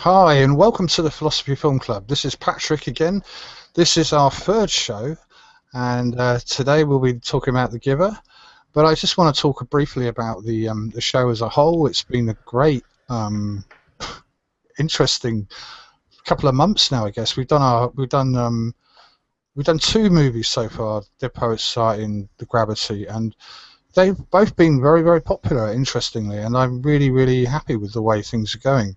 Hi, and welcome to the Philosophy Film Club. This is Patrick again. This is our third show, and today we'll be talking about The Giver. But I just want to talk briefly about the show as a whole. It's been a great, interesting couple of months now. I guess we've done two movies so far: Dead Poets Society and The Gravity, and they've both been very, very popular, interestingly. And I'm really, really happy with the way things are going.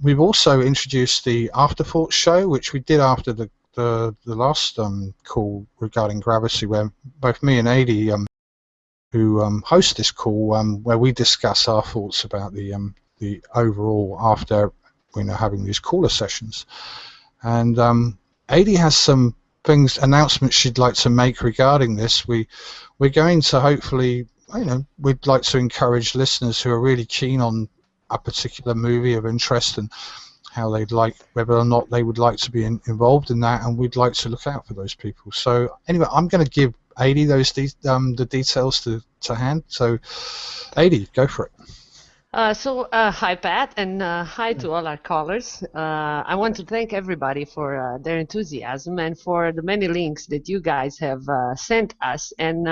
We've also introduced the Afterthoughts show, which we did after the last call regarding Gravity, where both me and Adi, who host this call, where we discuss our thoughts about the overall after having these caller sessions. And Adi has some announcements she'd like to make regarding this. We're going to hopefully, we'd like to encourage listeners who are really keen on a particular movie of interest and how they'd like, whether or not they would like to be involved in that, and we'd like to look out for those people. So anyway, I'm going to give Adi the details to hand. So Adi, go for it. Hi Pat, and hi to all our callers. I want to thank everybody for their enthusiasm and for the many links that you guys have sent us, and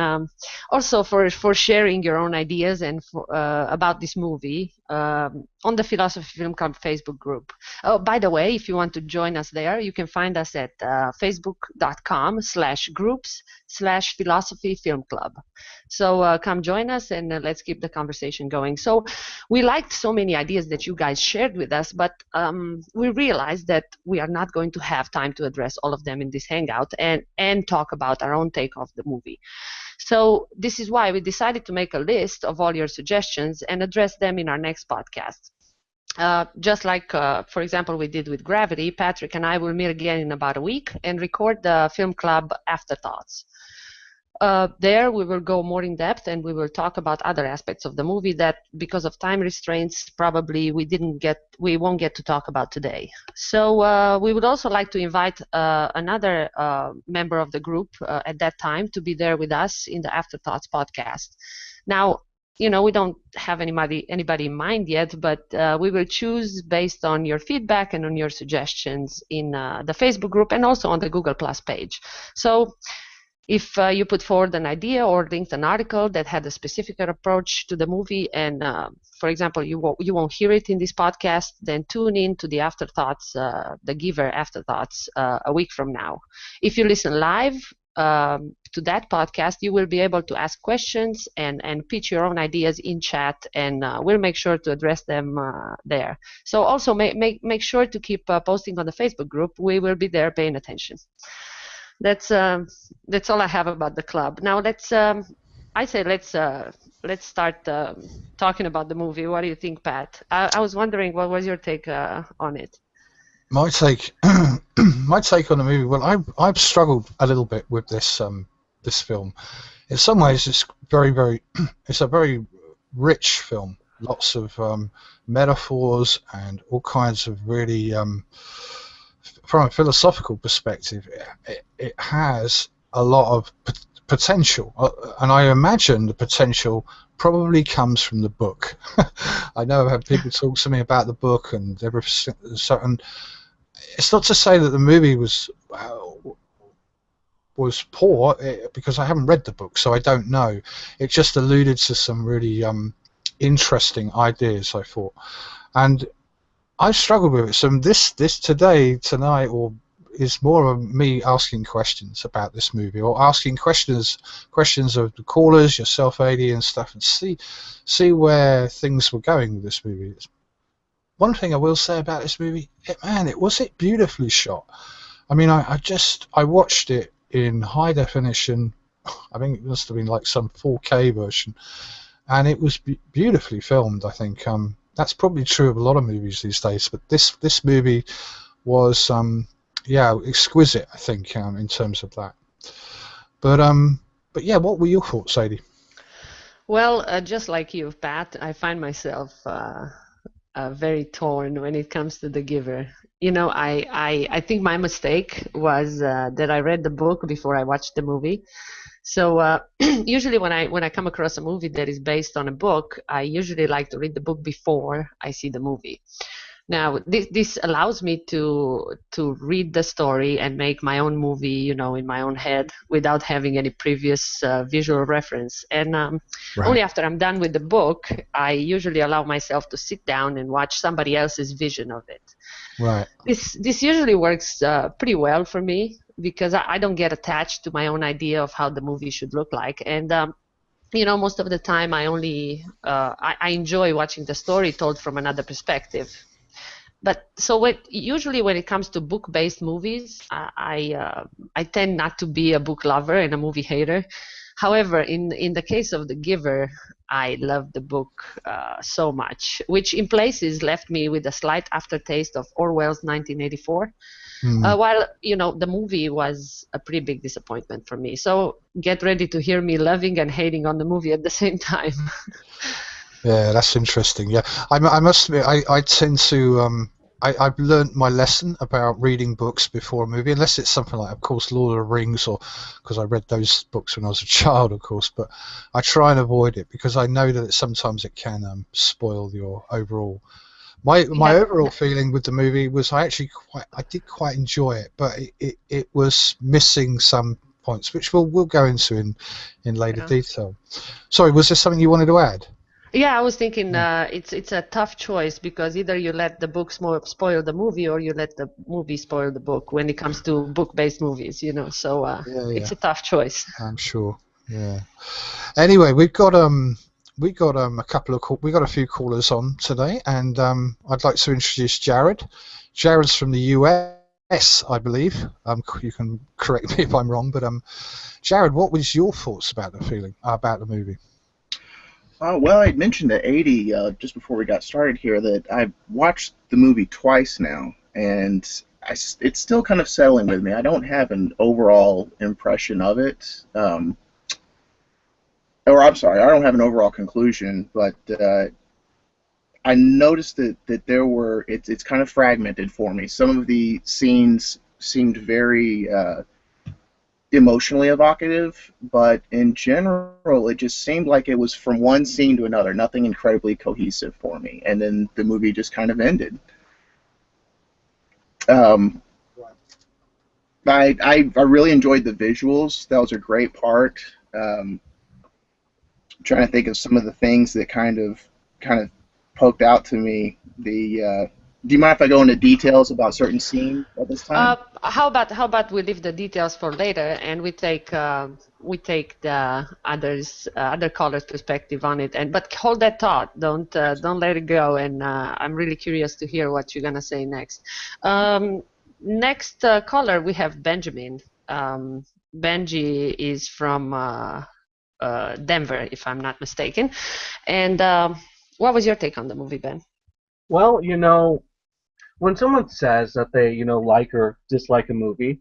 also for sharing your own ideas and about this movie on the Philosophy Film Club Facebook group. Oh, by the way, if you want to join us there, you can find us at facebook.com/groups/Philosophy Film Club. So come join us, and let's keep the conversation going. So we liked so many ideas that you guys shared with us, but we realized that we are not going to have time to address all of them in this hangout and talk about our own take of the movie. So this is why we decided to make a list of all your suggestions and address them in our next podcast. Just like, for example, we did with Gravity, Patrick and I will meet again in about a week and record the Film Club Afterthoughts. There we will go more in depth, and we will talk about other aspects of the movie that, because of time restraints, probably we won't get to talk about today. So we would also like to invite another member of the group at that time to be there with us in the Afterthoughts podcast. Now, we don't have anybody in mind yet, but we will choose based on your feedback and on your suggestions in the Facebook group and also on the Google Plus page. So if you put forward an idea or linked an article that had a specific approach to the movie, and for example, you won't hear it in this podcast, then tune in to the Afterthoughts, the Giver Afterthoughts, a week from now. If you listen live to that podcast, you will be able to ask questions and pitch your own ideas in chat, and we'll make sure to address them there. So also make sure to keep posting on the Facebook group. We will be there paying attention. That's all I have about the club. Now let's start talking about the movie. What do you think, Pat? I was wondering, what was your take on it? My take on the movie. Well, I've struggled a little bit with this film. In some ways, it's it's a very rich film. Lots of metaphors and all kinds of really. From a philosophical perspective, it has a lot of potential, and I imagine the potential probably comes from the book. I know I've had people talk to me about the book and everything, and it's not to say that the movie was poor, because I haven't read the book, so I don't know. It just alluded to some really interesting ideas, I thought, and I struggled with it. So this tonight, or is more of me asking questions about this movie, or asking questions of the callers, yourself, Adi, and stuff, and see where things were going with this movie. One thing I will say about this movie, it was beautifully shot. I mean, I watched it in high definition. I think it must have been like some 4K version, and it was beautifully filmed. I think. That's probably true of a lot of movies these days, but this movie was exquisite, I think, in terms of that. But yeah, what were your thoughts, Adi? Well, just like you, Pat, I find myself very torn when it comes to The Giver. I think my mistake was that I read the book before I watched the movie. So usually when I come across a movie that is based on a book, I usually like to read the book before I see the movie. Now, this allows me to read the story and make my own movie, in my own head without having any previous visual reference. And Right. only after I'm done with the book, I usually allow myself to sit down and watch somebody else's vision of it. Right. This usually works pretty well for me because I don't get attached to my own idea of how the movie should look like. And most of the time I enjoy watching the story told from another perspective. But so usually when it comes to book-based movies, I tend not to be a book lover and a movie hater. However, in the case of The Giver, I love the book so much, which in places left me with a slight aftertaste of Orwell's 1984. Mm. While the movie was a pretty big disappointment for me. So get ready to hear me loving and hating on the movie at the same time. Yeah, that's interesting. Yeah, I must admit, I tend to I've learned my lesson about reading books before a movie, unless it's something like, of course, Lord of the Rings, or because I read those books when I was a child, of course. But I try and avoid it because I know that sometimes it can spoil your overall. My Yeah. overall feeling with the movie was I did quite enjoy it, but it was missing some points, which we'll go into in later Yeah. detail. Sorry, was there something you wanted to add? Yeah, I was thinking Yeah. it's a tough choice because either you let the book spoil the movie or you let the movie spoil the book when it comes to book-based movies. So Yeah, it's a tough choice. I'm sure. Yeah. Anyway, we got a few callers on today, and I'd like to introduce Jared. Jared's from the US, I believe. You can correct me if I'm wrong, but Jared, what was your thoughts about the movie? Well, I mentioned to 80 just before we got started here that I've watched the movie twice now, and it's still kind of settling with me. I don't have an overall impression of it, or I'm sorry, I don't have an overall conclusion, but I noticed that it's kind of fragmented for me. Some of the scenes seemed very emotionally evocative, but in general, it just seemed like it was from one scene to another, nothing incredibly cohesive for me. And then the movie just kind of ended. Um, I really enjoyed the visuals. That was a great part. Trying to think of some of the things that kind of poked out to me. Do you mind if I go into details about certain scenes at this time? How about we leave the details for later and we take the other caller's perspective on it, but hold that thought. Don't let it go. And I'm really curious to hear what you're gonna say next. Next caller we have Benjamin. Benji is from Denver, if I'm not mistaken. And what was your take on the movie, Ben? Well, when someone says that they, like or dislike a movie,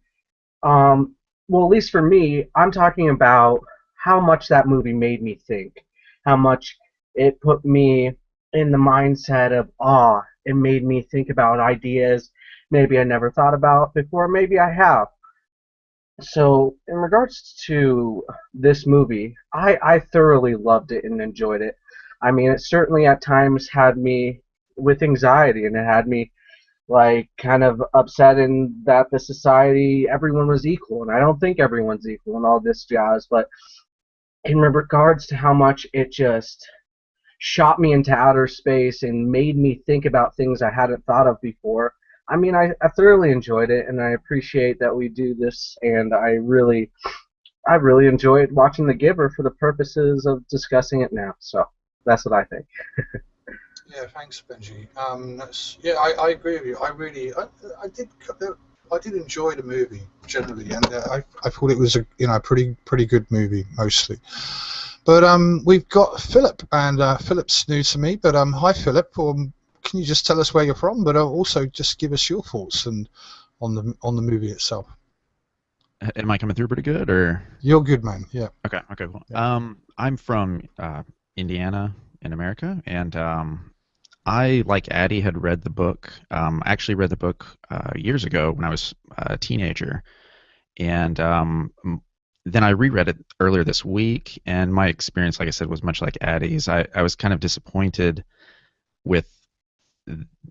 well, at least for me, I'm talking about how much that movie made me think, how much it put me in the mindset of awe. It made me think about ideas maybe I never thought about before, maybe I have. So, in regards to this movie, I thoroughly loved it and enjoyed it. I mean, it certainly at times had me with anxiety, and it had me like kind of upset in that the society everyone was equal, and I don't think everyone's equal and all this jazz. But in regards to how much it just shot me into outer space and made me think about things I hadn't thought of before. I mean, I thoroughly enjoyed it, and I appreciate that we do this, and I really enjoyed watching The Giver for the purposes of discussing it now. So that's what I think. Yeah, thanks, Benji. I agree with you. I did enjoy the movie generally, and I thought it was a pretty good movie mostly. But we've got Philip, and Philip's new to me. But hi, Philip. Can you just tell us where you're from, but also just give us your thoughts and on the movie itself? Am I coming through pretty good, or? You're good, man. Yeah. Okay, cool. Yeah. I'm from Indiana in America, and I, like Addie, had read the book. I actually read the book years ago when I was a teenager, and then I reread it earlier this week, and my experience, like I said, was much like Addie's. I was kind of disappointed with,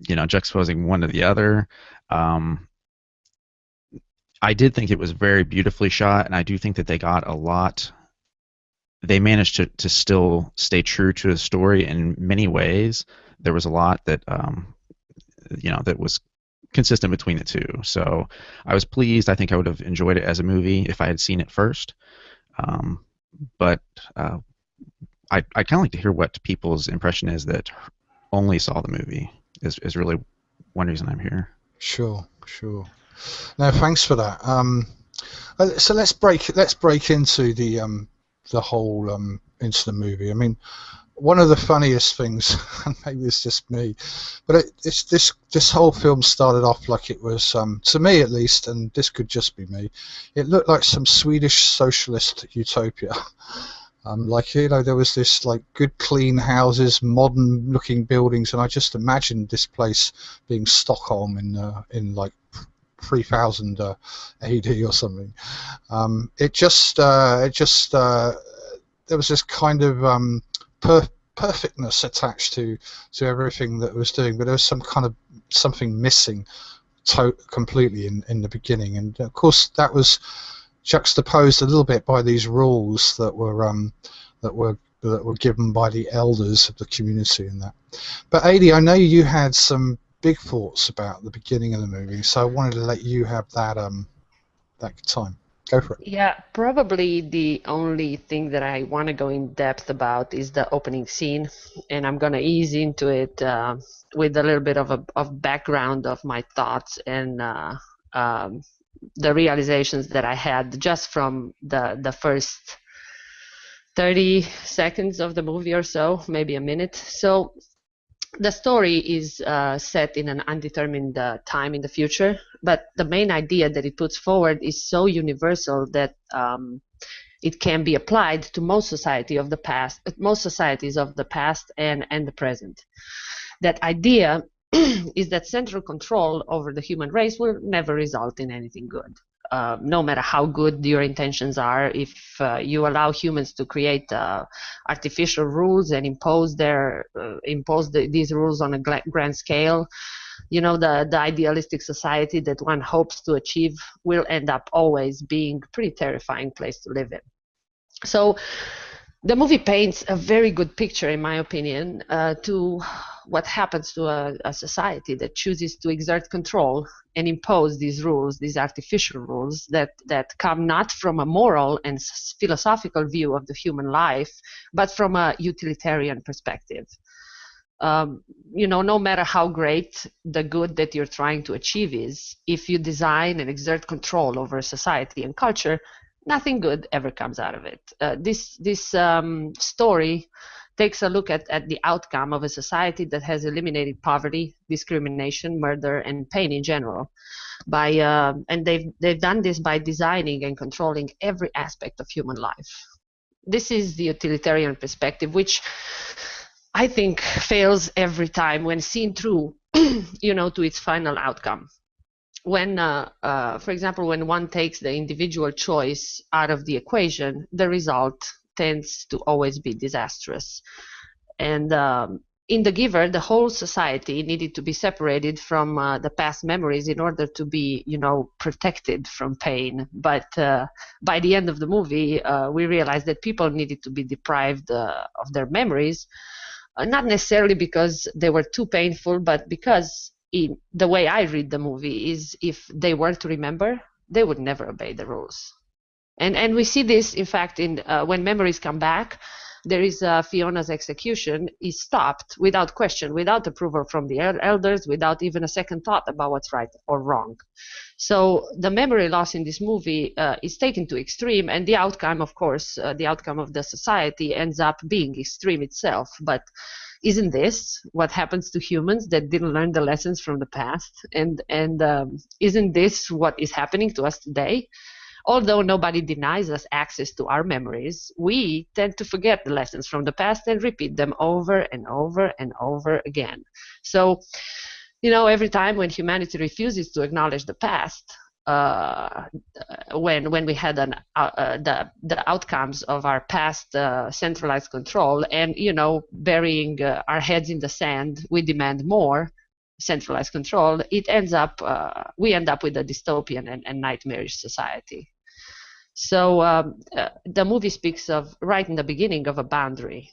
juxtaposing one to the other. I did think it was very beautifully shot, and I do think that they got a lot. They managed to still stay true to the story in many ways. There was a lot that that was consistent between the two. So I was pleased. I think I would have enjoyed it as a movie if I had seen it first. But I kind of like to hear what people's impression is that only saw the movie. Is really one reason I'm here. Sure. No, thanks for that. So let's break into the whole into the movie. I mean, one of the funniest things, and maybe it's just me, but it's this whole film started off like it was, to me at least, and this could just be me, it looked like some Swedish socialist utopia. There was this like good clean houses, modern looking buildings, and I just imagined this place being Stockholm in like 3000 AD or something. There was this kind of perfectness attached to everything that it was doing, but there was something missing completely in the beginning, and of course that was juxtaposed a little bit by these rules that were given by the elders of the community and that. But Adi, I know you had some big thoughts about the beginning of the movie, so I wanted to let you have that time. Go for it. Yeah, probably the only thing that I want to go in depth about is the opening scene, and I'm going to ease into it with a little bit of background of my thoughts and the realizations that I had just from the first 30 seconds of the movie or so, maybe a minute. So the story is set in an undetermined time in the future, but the main idea that it puts forward is so universal that it can be applied to most societies of the past and the present. That idea is that central control over the human race will never result in anything good. No matter how good your intentions are, if you allow humans to create artificial rules and impose these rules on a grand scale, the idealistic society that one hopes to achieve will end up always being a pretty terrifying place to live in. So the movie paints a very good picture, in my opinion, to what happens to a society that chooses to exert control and impose these rules, these artificial rules that come not from a moral and philosophical view of the human life, but from a utilitarian perspective. No matter how great the good that you're trying to achieve is, if you design and exert control over society and culture, nothing good ever comes out of it. This story takes a look at the outcome of a society that has eliminated poverty, discrimination, murder, and pain in general. And they've done this by designing and controlling every aspect of human life. This is the utilitarian perspective, which I think fails every time when seen through, to its final outcome. When, for example, when one takes the individual choice out of the equation, the result tends to always be disastrous. And in The Giver, the whole society needed to be separated from the past memories in order to be, protected from pain. But by the end of the movie, we realized that people needed to be deprived of their memories, not necessarily because they were too painful, but because the way I read the movie is, if they were to remember, they would never obey the rules. And we see this, in fact, in when memories come back, there is Fiona's execution is stopped without question, without approval from the elders, without even a second thought about what's right or wrong. So the memory loss in this movie is taken to extreme, and the outcome, of course, the outcome of the society ends up being extreme itself. But isn't this what happens to humans that didn't learn the lessons from the past? And isn't this what is happening to us today? Although nobody denies us access to our memories, we tend to forget the lessons from the past and repeat them over and over and over again. So, every time when humanity refuses to acknowledge the past, when we had the outcomes of our past centralized control, and burying our heads in the sand, we demand more. centralized control, it ends up we end up with a dystopian and nightmarish society. So the movie speaks of, right in the beginning, of a boundary.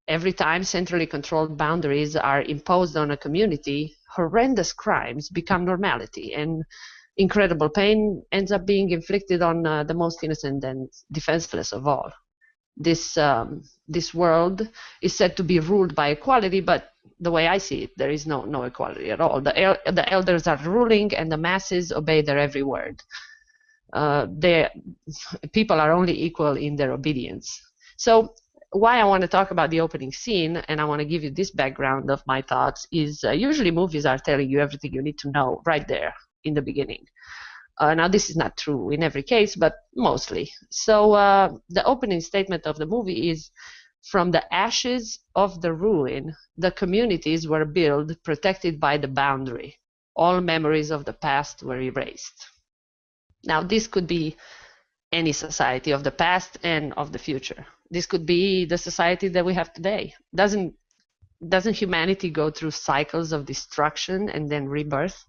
Every time centrally controlled boundaries are imposed on a community, horrendous crimes become normality, and incredible pain ends up being inflicted on the most innocent and defenseless of all. This world is said to be ruled by equality, but the way I see it, there is no equality at all. The elders are ruling, and the masses obey their every word. People are only equal in their obedience. So why I want to talk about the opening scene, and I want to give you this background of my thoughts, is usually movies are telling you everything you need to know right there in the beginning. Now, this is not true in every case, but mostly. So the opening statement of the movie is, "From the ashes of the ruin, the communities were built, protected by the boundary. All memories of the past were erased." Now, this could be any society of the past and of the future. This could be the society that we have today. Doesn't humanity go through cycles of destruction and then rebirth?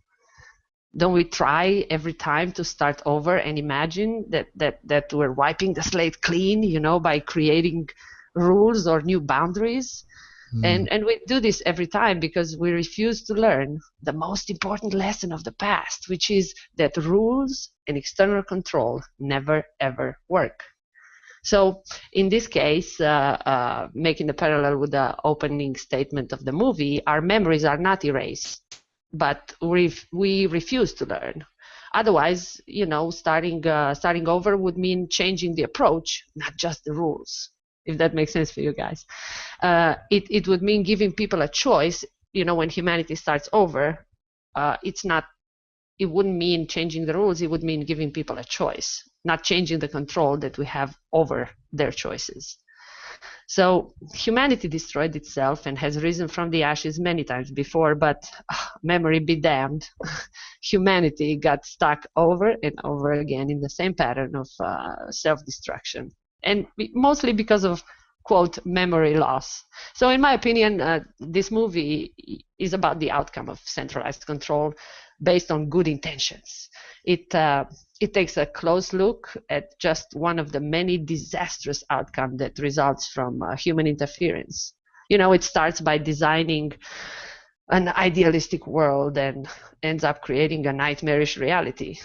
Don't we try every time to start over and imagine that we're wiping the slate clean, by creating rules or new boundaries? And we do this every time because we refuse to learn the most important lesson of the past, which is that rules and external control never, ever work. So in this case, making the parallel with the opening statement of the movie, our memories are not erased, but we refuse to learn. Otherwise, starting over would mean changing the approach, not just the rules. If that makes sense for you guys. It would mean giving people a choice. When humanity starts over, it wouldn't mean changing the rules. It would mean giving people a choice, not changing the control that we have over their choices. So humanity destroyed itself and has risen from the ashes many times before, but memory be damned. Humanity got stuck over and over again in the same pattern of self-destruction. And mostly because of, quote, memory loss. So in my opinion, this movie is about the outcome of centralized control based on good intentions. It takes a close look at just one of the many disastrous outcomes that results from human interference. It starts by designing an idealistic world and ends up creating a nightmarish reality.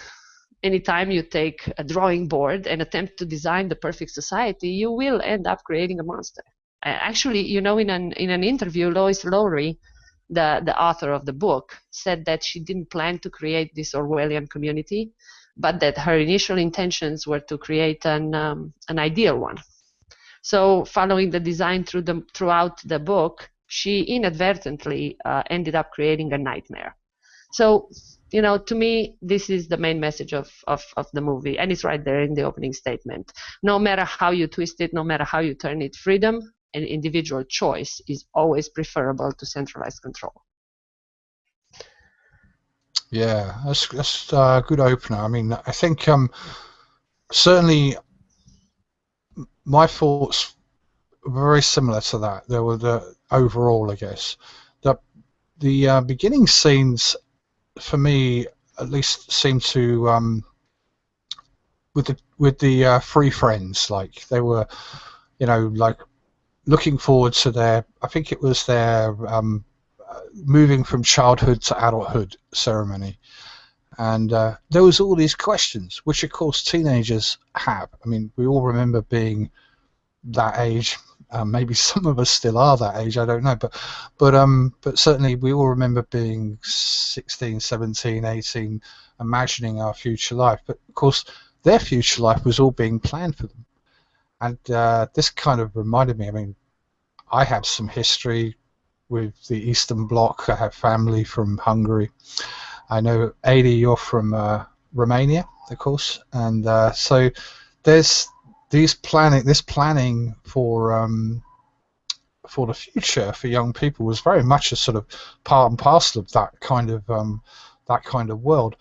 Anytime you take a drawing board and attempt to design the perfect society, you will end up creating a monster. Actually, in an interview, Lois Lowry, the author of the book, said that she didn't plan to create this Orwellian community, but that her initial intentions were to create an ideal one. So following the design throughout the book, she inadvertently ended up creating a nightmare. So, to me, this is the main message of the movie, and it's right there in the opening statement. No matter how you twist it, no matter how you turn it, freedom and individual choice is always preferable to centralized control. Yeah, that's a good opener. I mean, I think certainly my thoughts were very similar to that. There were the overall, I guess, the beginning scenes, for me at least, seem to with the three friends, like they were, like looking forward to their, I think it was their moving from childhood to adulthood ceremony, and there was all these questions, which of course teenagers have. I mean, we all remember being that age. Maybe some of us still are that age, I don't know, but certainly we all remember being 16, 17, 18, imagining our future life. But of course their future life was all being planned for them, and this kind of reminded me. I mean, I have some history with the Eastern Bloc. I have family from Hungary. I know, Adi, you're from Romania, of course, and so there's this planning for the future for young people was very much a sort of part and parcel of that kind of world.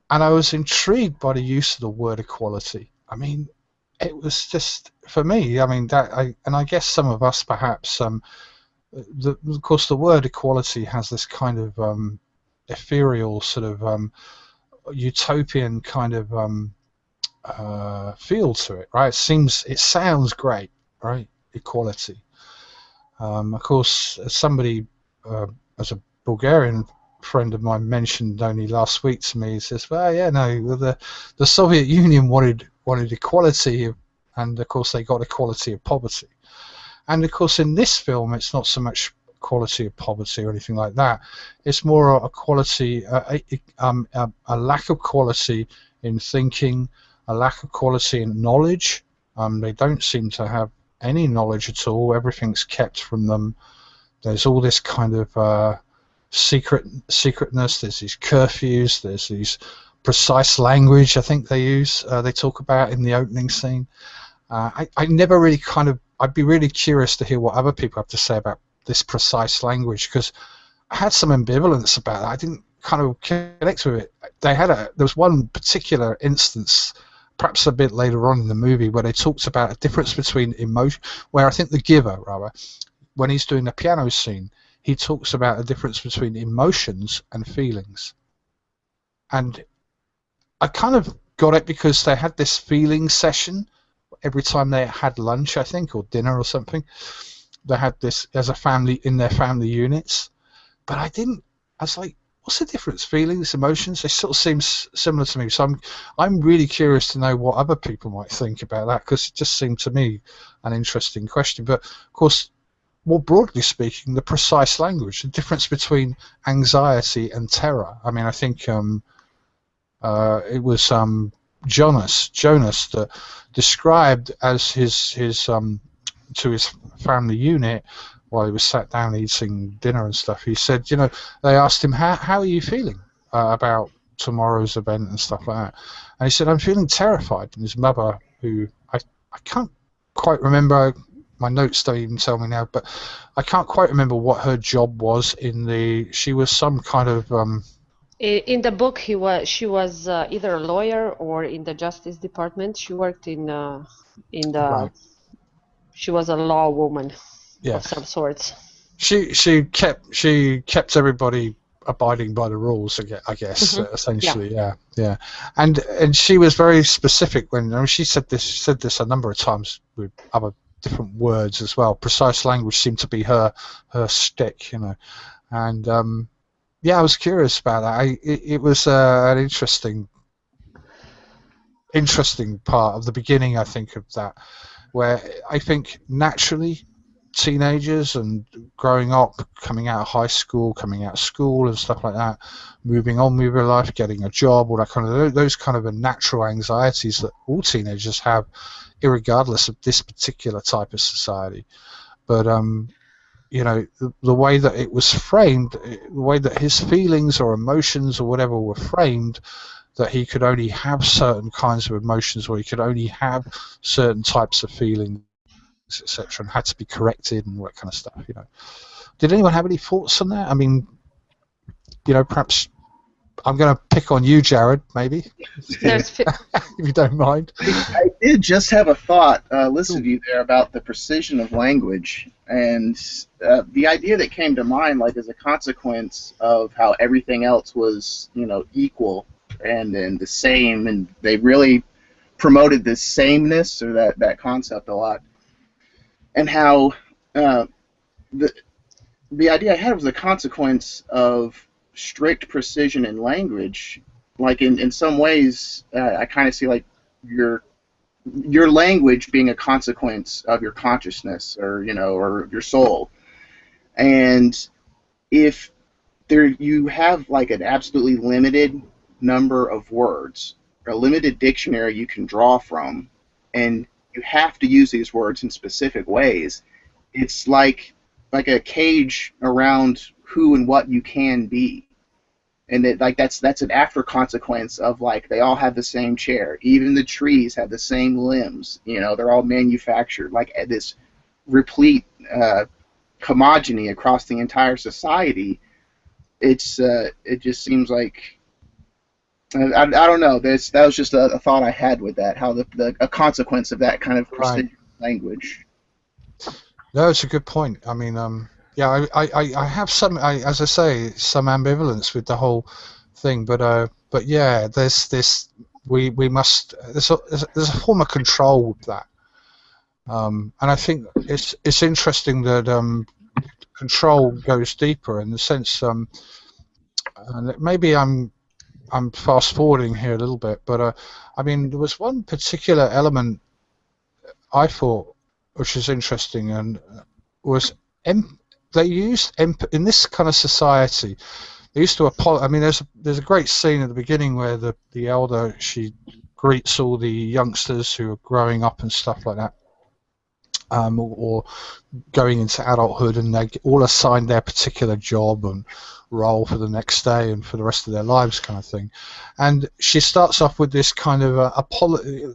And I was intrigued by the use of the word equality. I mean, it was just, for me, I mean, I guess some of us perhaps of course, the word equality has this kind of ethereal sort of utopian kind of feel to it, right? It sounds great, right? Equality. Of course, as somebody, as a Bulgarian friend of mine mentioned only last week to me, he says, "Well, yeah, no, well, the Soviet Union wanted equality, and of course they got equality of poverty." And of course, in this film, it's not so much quality of poverty or anything like that. It's more a quality, a lack of quality in thinking, a lack of quality in knowledge. They don't seem to have any knowledge at all. Everything's kept from them. There's all this kind of secretness. There's these curfews. There's these precise language. I think they use. They talk about in the opening scene. I never really kind of. I'd be really curious to hear what other people have to say about this precise language, because I had some ambivalence about it. I didn't kind of connect with it. There was one particular instance, perhaps a bit later on in the movie, where they talked about a difference between emotion, where I think the giver, rather, when he's doing the piano scene, he talks about a difference between emotions and feelings. And I kind of got it because they had this feeling session every time they had lunch, I think, or dinner or something. They had this as a family in their family units. But I was like, what's the difference? Feelings, emotions, they sort of seem similar to me. So I'm really curious to know what other people might think about that, because it just seemed to me an interesting question. But of course, more broadly speaking, the precise language, the difference between anxiety and terror. I mean, I think it was Jonas that described as his to his family unit while he was sat down eating dinner and stuff. He said, they asked him, how are you feeling about tomorrow's event and stuff like that, and he said, I'm feeling terrified. And his mother, who I can't quite remember, my notes don't even tell me now, but I can't quite remember what her job was she was some kind of in the book, she was either a lawyer or in the Justice Department. She worked in the. Right. She was a law woman Yeah. of some sorts. She kept everybody abiding by the rules, I guess. Mm-hmm. Essentially, yeah. And she was very specific when she said this a number of times with other different words as well. Precise language seemed to be her stick, and. Yeah, I was curious about that. It was an interesting part of the beginning, I think, of that, where I think naturally teenagers and growing up, coming out of high school, coming out of school and stuff like that, moving on with their life, getting a job, all that kind of those kind of natural anxieties that all teenagers have, irregardless of this particular type of society. But the way that it was framed, the way that his feelings or emotions or whatever were framed, that he could only have certain kinds of emotions, or he could only have certain types of feelings, etc., and had to be corrected and all that kind of stuff. Did anyone have any thoughts on that? I mean, perhaps I'm going to pick on you, Jared, maybe, if you don't mind. I did just have a thought, listening to you there, about the precision of language, and the idea that came to mind, like, as a consequence of how everything else was, equal and the same, and they really promoted this sameness, or that concept, a lot, and how the idea I had was a consequence of strict precision in language. Like, in some ways, I kind of see, like, your language being a consequence of your consciousness, or your soul. And if you have, like, an absolutely limited number of words, or a limited dictionary you can draw from, and you have to use these words in specific ways, it's like a cage around who and what you can be. And that's an after consequence of, like, they all have the same chair. Even the trees have the same limbs. They're all manufactured. Like, this replete homogeny across the entire society. It just seems like, I don't know. That was just a thought I had with that. How a consequence of that kind of precision language. No, it's a good point. I mean, yeah, I have some, as I say, some ambivalence with the whole thing, but yeah, there's this, we must, there's a form of control with that, and I think it's interesting that control goes deeper in the sense, and maybe I'm fast forwarding here a little bit, but I mean, there was one particular element I thought which is interesting, and was they used in this kind of society. They used to I mean, there's a great scene at the beginning where the elder, she greets all the youngsters who are growing up and stuff like that, or going into adulthood, and they all assigned their particular job and role for the next day and for the rest of their lives, kind of thing. And she starts off with this kind of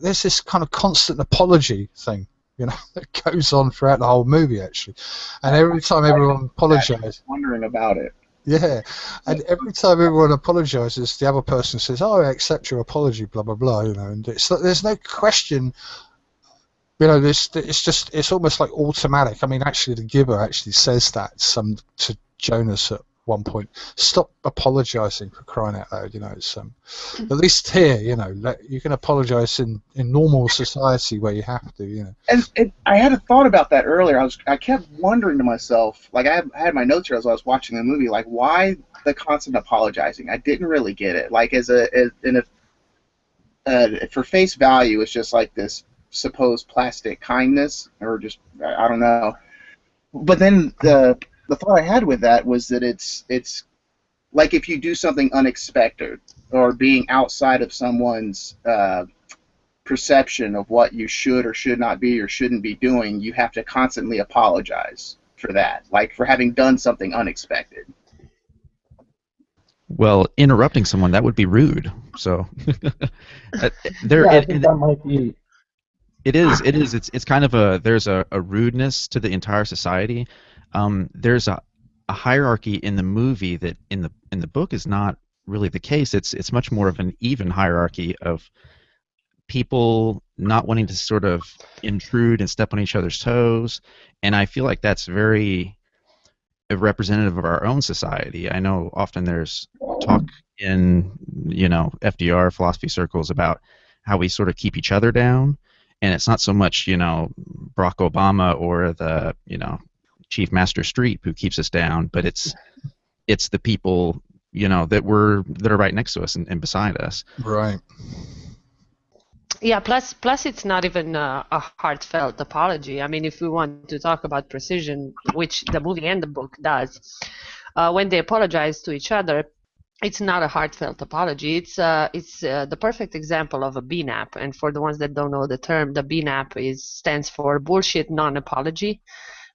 there's this kind of constant apology thing, you know, that goes on throughout the whole movie, actually. And every time everyone apologizes, Wondering about it. yeah, and every time everyone apologizes, the other person says, "Oh, I accept your apology," blah blah blah, you know. And there's no question, you know. It's almost like automatic. I mean, actually, the giver actually says that to Jonas at one point. Stop apologizing, for crying out loud, you know. It's at least here, you know, you can apologize in normal society where you have to, you know. And I had a thought about that earlier. I kept wondering to myself, like I had my notes here as I was watching the movie, like why the constant apologizing? I didn't really get it. Like for face value, it's just like this supposed plastic kindness, or just I don't know. But then the thought I had with that was that it's like if you do something unexpected or being outside of someone's perception of what you should or should not be or shouldn't be doing, you have to constantly apologize for that, like for having done something unexpected. Well, interrupting someone, that would be rude. So I think that might be. It is. It's kind of there's a rudeness to the entire society. There's a hierarchy in the movie that in the book is not really the case. It's much more of an even hierarchy of people not wanting to sort of intrude and step on each other's toes, and I feel like that's very representative of our own society. I know often there's talk in, you know, FDR philosophy circles about how we sort of keep each other down, and it's not so much, you know, Barack Obama or the, you know, Chief Master Streep who keeps us down, but it's the people, you know, that are right next to us and beside us. Right. Yeah, plus it's not even a heartfelt apology. I mean, if we want to talk about precision, which the movie and the book does, when they apologize to each other, it's not a heartfelt apology. It's the perfect example of a BNAP. And for the ones that don't know the term, the BNAP stands for bullshit non-apology.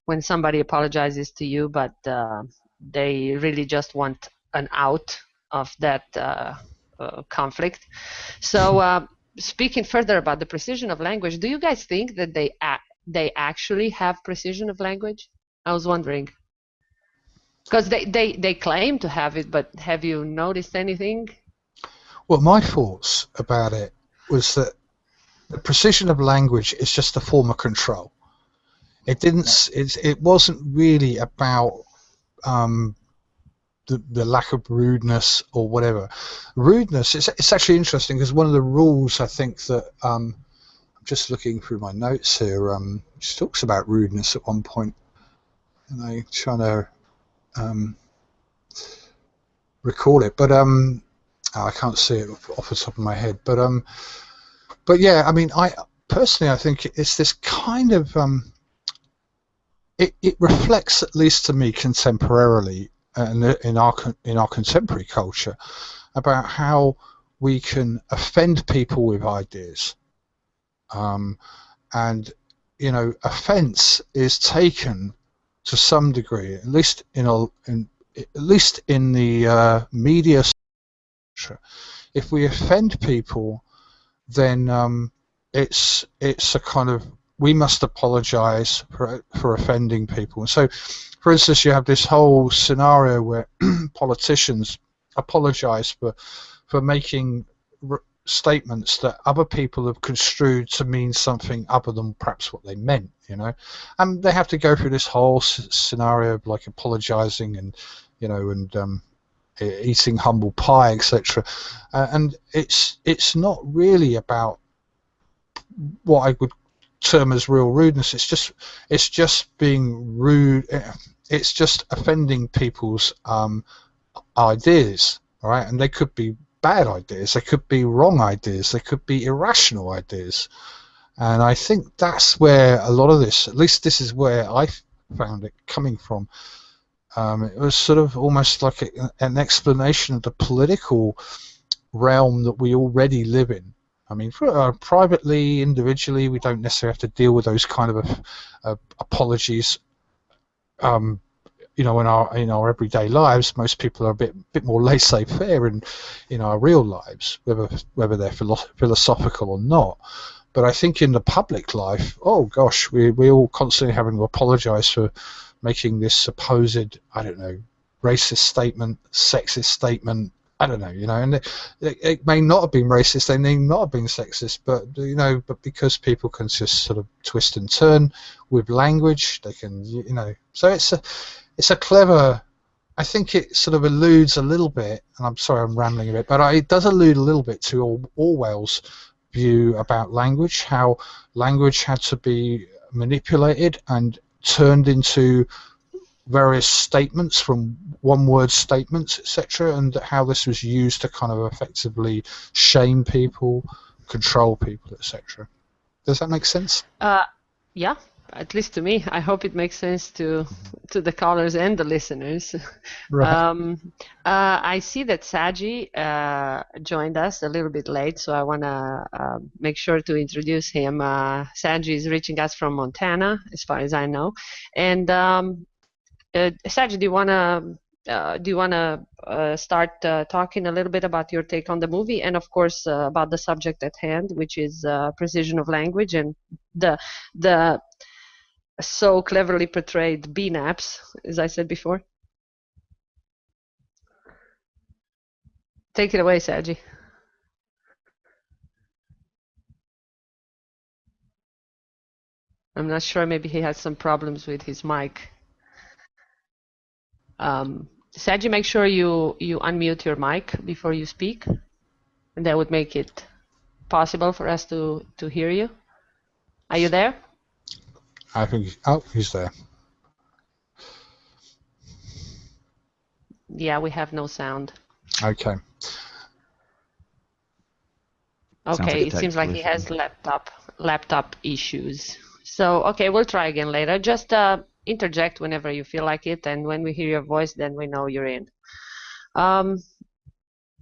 When somebody apologizes to you, but they really just want an out of that conflict. So speaking further about the precision of language, do you guys think that they actually have precision of language? I was wondering. Because they claim to have it, but have you noticed anything? Well, my thoughts about it was that the precision of language is just a form of control. It didn't. It wasn't really about the lack of rudeness or whatever. Rudeness. It's actually interesting because one of the rules, I think, that I'm just looking through my notes here. She talks about rudeness at one point, and I'm trying to recall it, but I can't see it off the top of my head. But yeah, I mean, I think it's this kind of it reflects, at least to me, contemporarily and in our contemporary culture, about how we can offend people with ideas, and you know, offence is taken to some degree, at least in the media. If we offend people, then it's a kind of, we must apologize for offending people. And so, for instance, you have this whole scenario where politicians apologize for making statements that other people have construed to mean something other than perhaps what they meant, you know, and they have to go through this whole scenario of like apologizing and, you know, and eating humble pie, etc. And it's not really about what I would term as real rudeness. It's just being rude. It's just offending people's ideas, all right? And they could be bad ideas, they could be wrong ideas, they could be irrational ideas. And I think that's where a lot of this, at least this is where I found it coming from. It was sort of almost like an explanation of the political realm that we already live in. I mean, privately, individually, we don't necessarily have to deal with those kind of apologies. You know, in our everyday lives, most people are a bit more laissez-faire in our real lives, whether they're philosophical or not. But I think in the public life, oh gosh, we all constantly having to apologise for making this supposed, I don't know, racist statement, sexist statement. I don't know, you know, and it may not have been racist, they may not have been sexist, but you know, but because people can just sort of twist and turn with language, they can, you know, so it's a clever. I think it sort of alludes a little bit, and I'm sorry I'm rambling a bit, but it does allude a little bit to Orwell's view about language, how language had to be manipulated and turned into various statements from one-word statements, etc., and how this was used to kind of effectively shame people, control people, etc. Does that make sense? Yeah, at least to me. I hope it makes sense to the callers and the listeners. Right. I see that Saji joined us a little bit late, so I want to make sure to introduce him. Saji is reaching us from Montana, as far as I know, and Saji, do you wanna start talking a little bit about your take on the movie, and of course about the subject at hand, which is precision of language and the so cleverly portrayed BNAPs, as I said before. Take it away, Saji. I'm not sure. Maybe he has some problems with his mic. Saji, make sure you unmute your mic before you speak, and that would make it possible for us to hear you. Are you there? I think. Oh, he's there. Yeah, we have no sound. Okay. Okay, it seems like he has laptop issues. So, okay, we'll try again later. Just interject whenever you feel like it, and when we hear your voice, then we know you're in.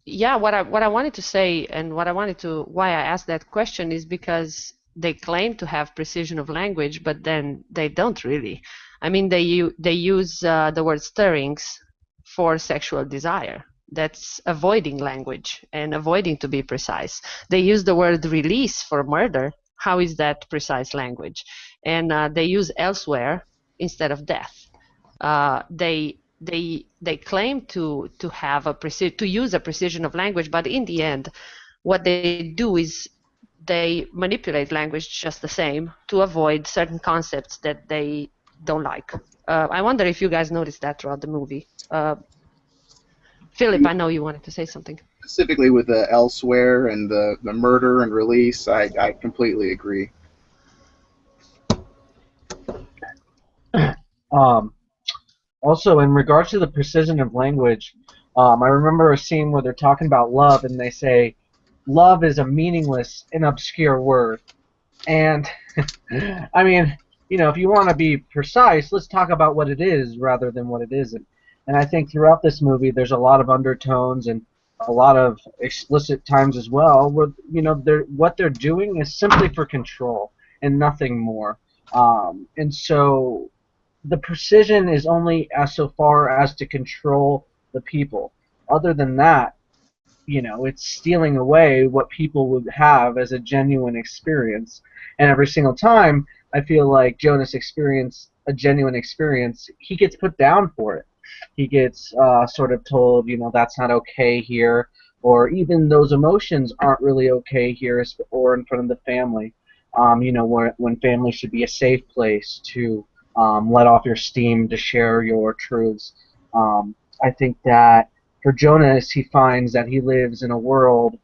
Yeah, what I wanted to say, and why I asked that question is because they claim to have precision of language, but then they don't really. I mean, they use the word stirrings for sexual desire. That's avoiding language and avoiding to be precise. They use the word release for murder. How is that precise language? And they use elsewhere instead of death. They claim to use a precision of language, but in the end, what they do is they manipulate language just the same to avoid certain concepts that they don't like. I wonder if you guys noticed that throughout the movie. Philip, I know you wanted to say something. Specifically with the elsewhere and the murder and release, I completely agree. Also, in regards to the precision of language, I remember a scene where they're talking about love, and they say, love is a meaningless and obscure word. And, I mean, you know, if you want to be precise, let's talk about what it is rather than what it isn't. And I think throughout this movie, there's a lot of undertones and a lot of explicit times as well, where, you know, what they're doing is simply for control and nothing more. And so the precision is only so far as to control the people. Other than that, you know, it's stealing away what people would have as a genuine experience. And every single time, I feel like Jonas experienced a genuine experience, he gets put down for it. He gets sort of told, you know, that's not okay here, or even those emotions aren't really okay here, or in front of the family. When family should be a safe place to let off your steam, to share your truths. I think that for Jonas, he finds that he lives in a world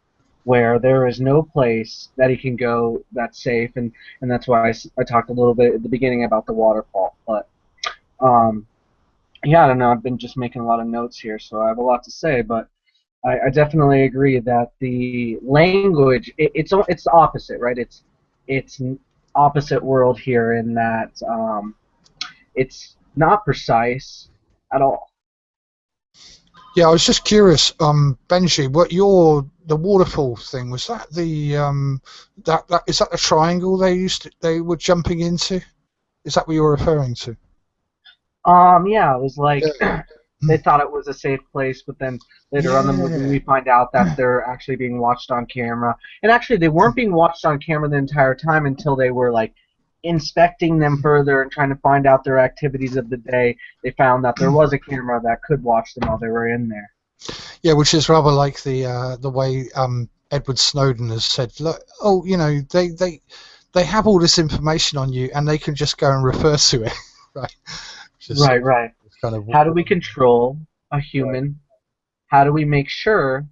where there is no place that he can go that's safe, and that's why I talked a little bit at the beginning about the waterfall. But yeah, I don't know. I've been just making a lot of notes here, so I have a lot to say. But I definitely agree that the language it's the opposite, right? It's an opposite world here in that it's not precise at all. Yeah, I was just curious, Benji, the waterfall thing, was that the that is that the triangle they were jumping into? Is that what you were referring to? Yeah, it was like Yeah. they thought it was a safe place, but then later on in the movie we find out that they're actually being watched on camera. And actually, they weren't being watched on camera the entire time until they were like inspecting them further and trying to find out their activities of the day. They found that there was a camera that could watch them while they were in there. Yeah, which is rather like the way Edward Snowden has said, look, oh, you know, they have all this information on you and they can just go and refer to it, right? Right. Kind of, how do we control a human? Right. How do we make sure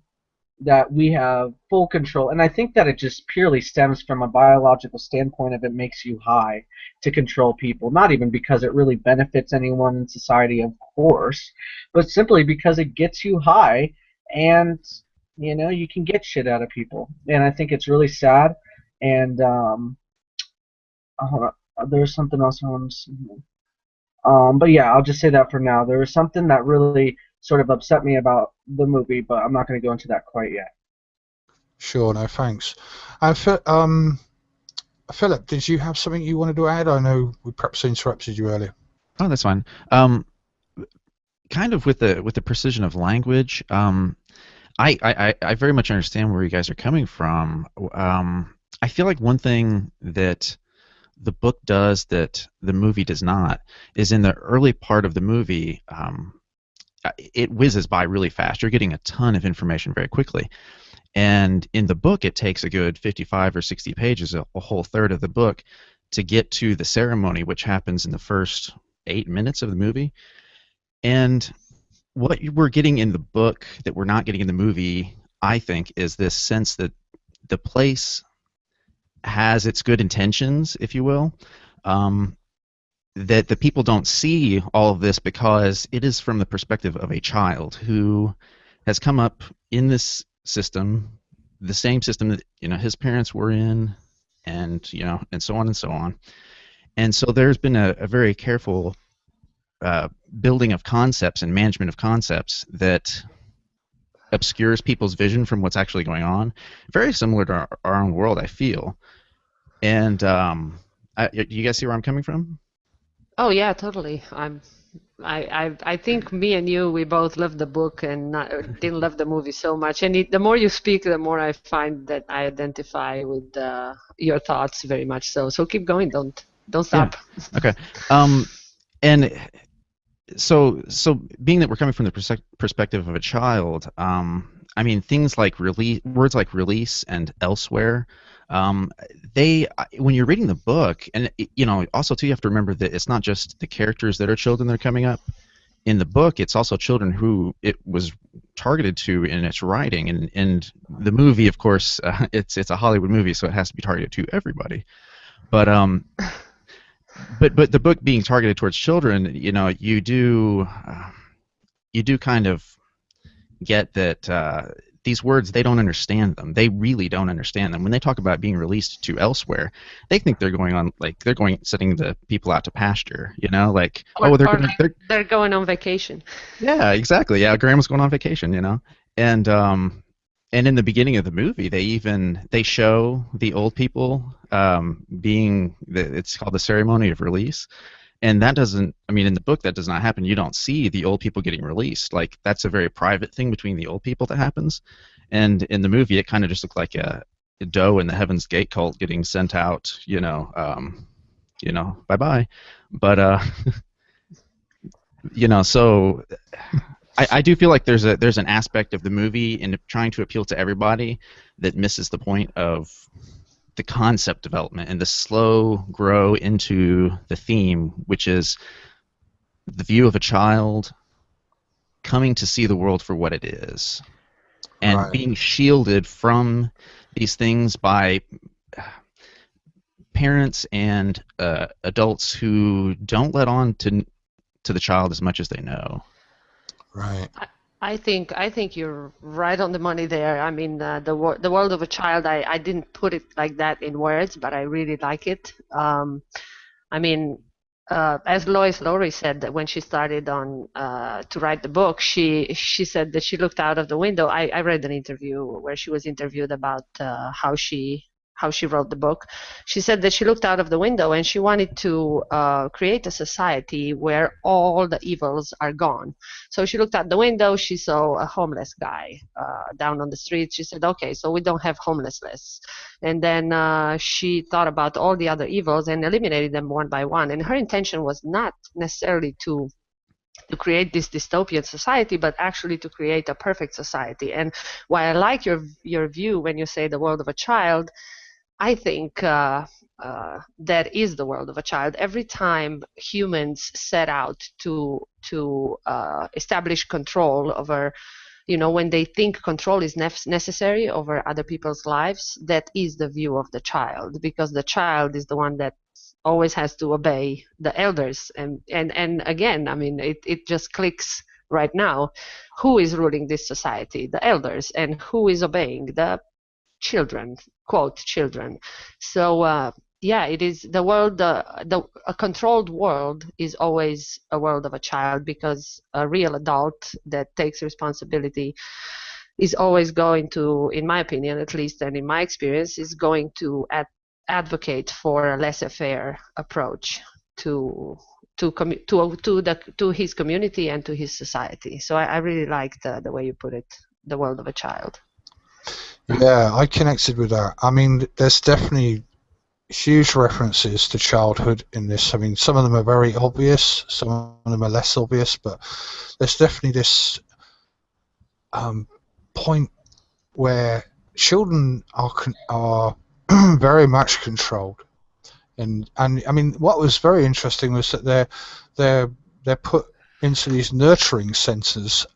that we have full control? And I think that it just purely stems from a biological standpoint of it makes you high to control people. Not even because it really benefits anyone in society, of course, but simply because it gets you high and, you know, you can get shit out of people. And I think it's really sad. And there's something else I want to say. But yeah, I'll just say that for now. There was something that really sort of upset me about the movie, but I'm not going to go into that quite yet. Sure, no, thanks. Philip, did you have something you wanted to add? I know we perhaps interrupted you earlier. Oh, that's fine. Kind of with the precision of language, I very much understand where you guys are coming from. I feel like one thing that the book does that the movie does not is in the early part of the movie, it whizzes by really fast. You're getting a ton of information very quickly. And in the book, it takes a good 55 or 60 pages, a whole third of the book, to get to the ceremony, which happens in the first 8 minutes of the movie. And what we're getting in the book that we're not getting in the movie, I think, is this sense that the place has its good intentions, if you will, that the people don't see all of this because it is from the perspective of a child who has come up in this system, the same system that, you know, his parents were in, and, you know, and so on and so on. And so there's been a very careful building of concepts and management of concepts that obscures people's vision from what's actually going on. Very similar to our own world, I feel. And you guys see where I'm coming from? Oh yeah, totally. I think me and you, we both loved the book and didn't love the movie so much. And the more you speak, the more I find that I identify with your thoughts very much. So keep going. Don't stop. Yeah. Okay. And so being that we're coming from the perspective of a child, I mean, things like words like release and elsewhere. When you're reading the book, and you know, also too, you have to remember that it's not just the characters that are children that are coming up in the book. It's also children who it was targeted to in its writing, and the movie, of course, it's a Hollywood movie, so it has to be targeted to everybody. But the book being targeted towards children, you know, you do kind of get that. These words, they don't understand them. They really don't understand them. When they talk about being released to elsewhere, they think they're setting the people out to pasture. You know, like they're going on vacation. Yeah, exactly. Yeah, Grandma's going on vacation. You know, and in the beginning of the movie, they show the old people it's called the ceremony of release. And that doesn't, I mean, in the book that does not happen. You don't see the old people getting released. Like, that's a very private thing between the old people that happens. And in the movie, it kind of just looked like a doe in the Heaven's Gate cult getting sent out, bye-bye. But, you know, so I do feel like there's an aspect of the movie in trying to appeal to everybody that misses the point of the concept development and the slow grow into the theme, which is the view of a child coming to see the world for what it is, and Right. being shielded from these things by parents and adults who don't let on to the child as much as they know. Right. I think you're right on the money there. I mean, the world of a child. I didn't put it like that in words, but I really like it. I mean, as Lois Lowry said that when she started on to write the book, she said that she looked out of the window. I read an interview where she was interviewed about how she wrote the book. She said that she looked out of the window and she wanted to create a society where all the evils are gone. So she looked out the window, she saw a homeless guy down on the street. She said, okay, so we don't have homelessness. And then she thought about all the other evils and eliminated them one by one. And her intention was not necessarily to create this dystopian society, but actually to create a perfect society. And while I like your view when you say the world of a child, I think that is the world of a child. Every time humans set out to establish control over, when they think control is necessary over other people's lives, that is the view of the child, because the child is the one that always has to obey the elders. And again, I mean, it just clicks right now. Who is ruling this society? The elders. And who is obeying? The children, quote children. So yeah, it is the world. A controlled world is always a world of a child, because a real adult that takes responsibility is always going to, in my opinion at least, and in my experience, is going to advocate for a laissez-faire approach to his community and to his society. So I really like the way you put it, the world of a child. Yeah, I connected with that. I mean, there's definitely huge references to childhood in this. I mean, some of them are very obvious, some of them are less obvious, but there's definitely this point where children are very much controlled. And I mean, what was very interesting was that they're put into these nurturing centres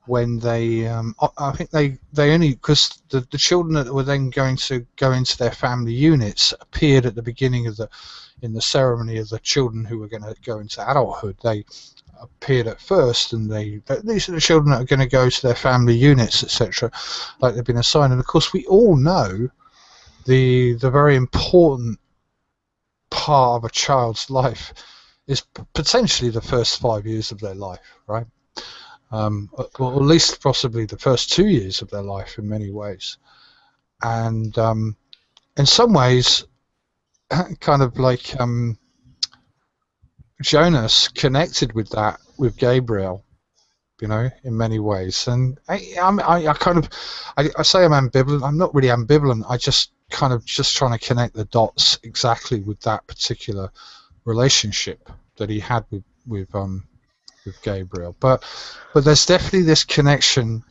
when they, I think they only, because the children that were then going to go into their family units appeared at the beginning in the ceremony of the children who were going to go into adulthood. They appeared at first, and these are the children that are going to go to their family units, etc., like they've been assigned. And of course, we all know the very important part of a child's life is potentially the first 5 years of their life, right? Or at least possibly the first 2 years of their life in many ways. And in some ways, kind of like Jonas connected with that, with Gabriel, in many ways. And I say I'm ambivalent. I'm not really ambivalent. I just trying to connect the dots exactly with that particular relationship that he had with Gabriel. But there's definitely this connection,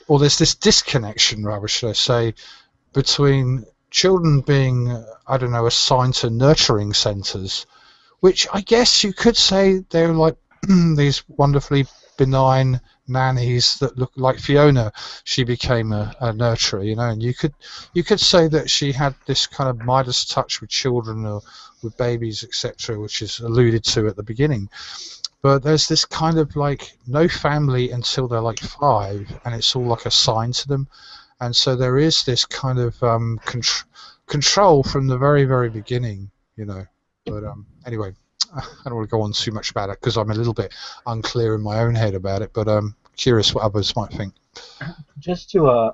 or there's this disconnection, rather, should I say, between children being, assigned to nurturing centres, which I guess you could say they're like these wonderfully benign nannies that look like Fiona. She became a nurturer, and you could say that she had this kind of Midas touch with children or with babies, etc., which is alluded to at the beginning. But there's this kind of like no family until they're like 5, and it's all like assigned to them, and so there is this kind of control from the very, very beginning, But anyway, I don't want to go on too much about it because I'm a little bit unclear in my own head about it, but I'm curious what others might think. Just to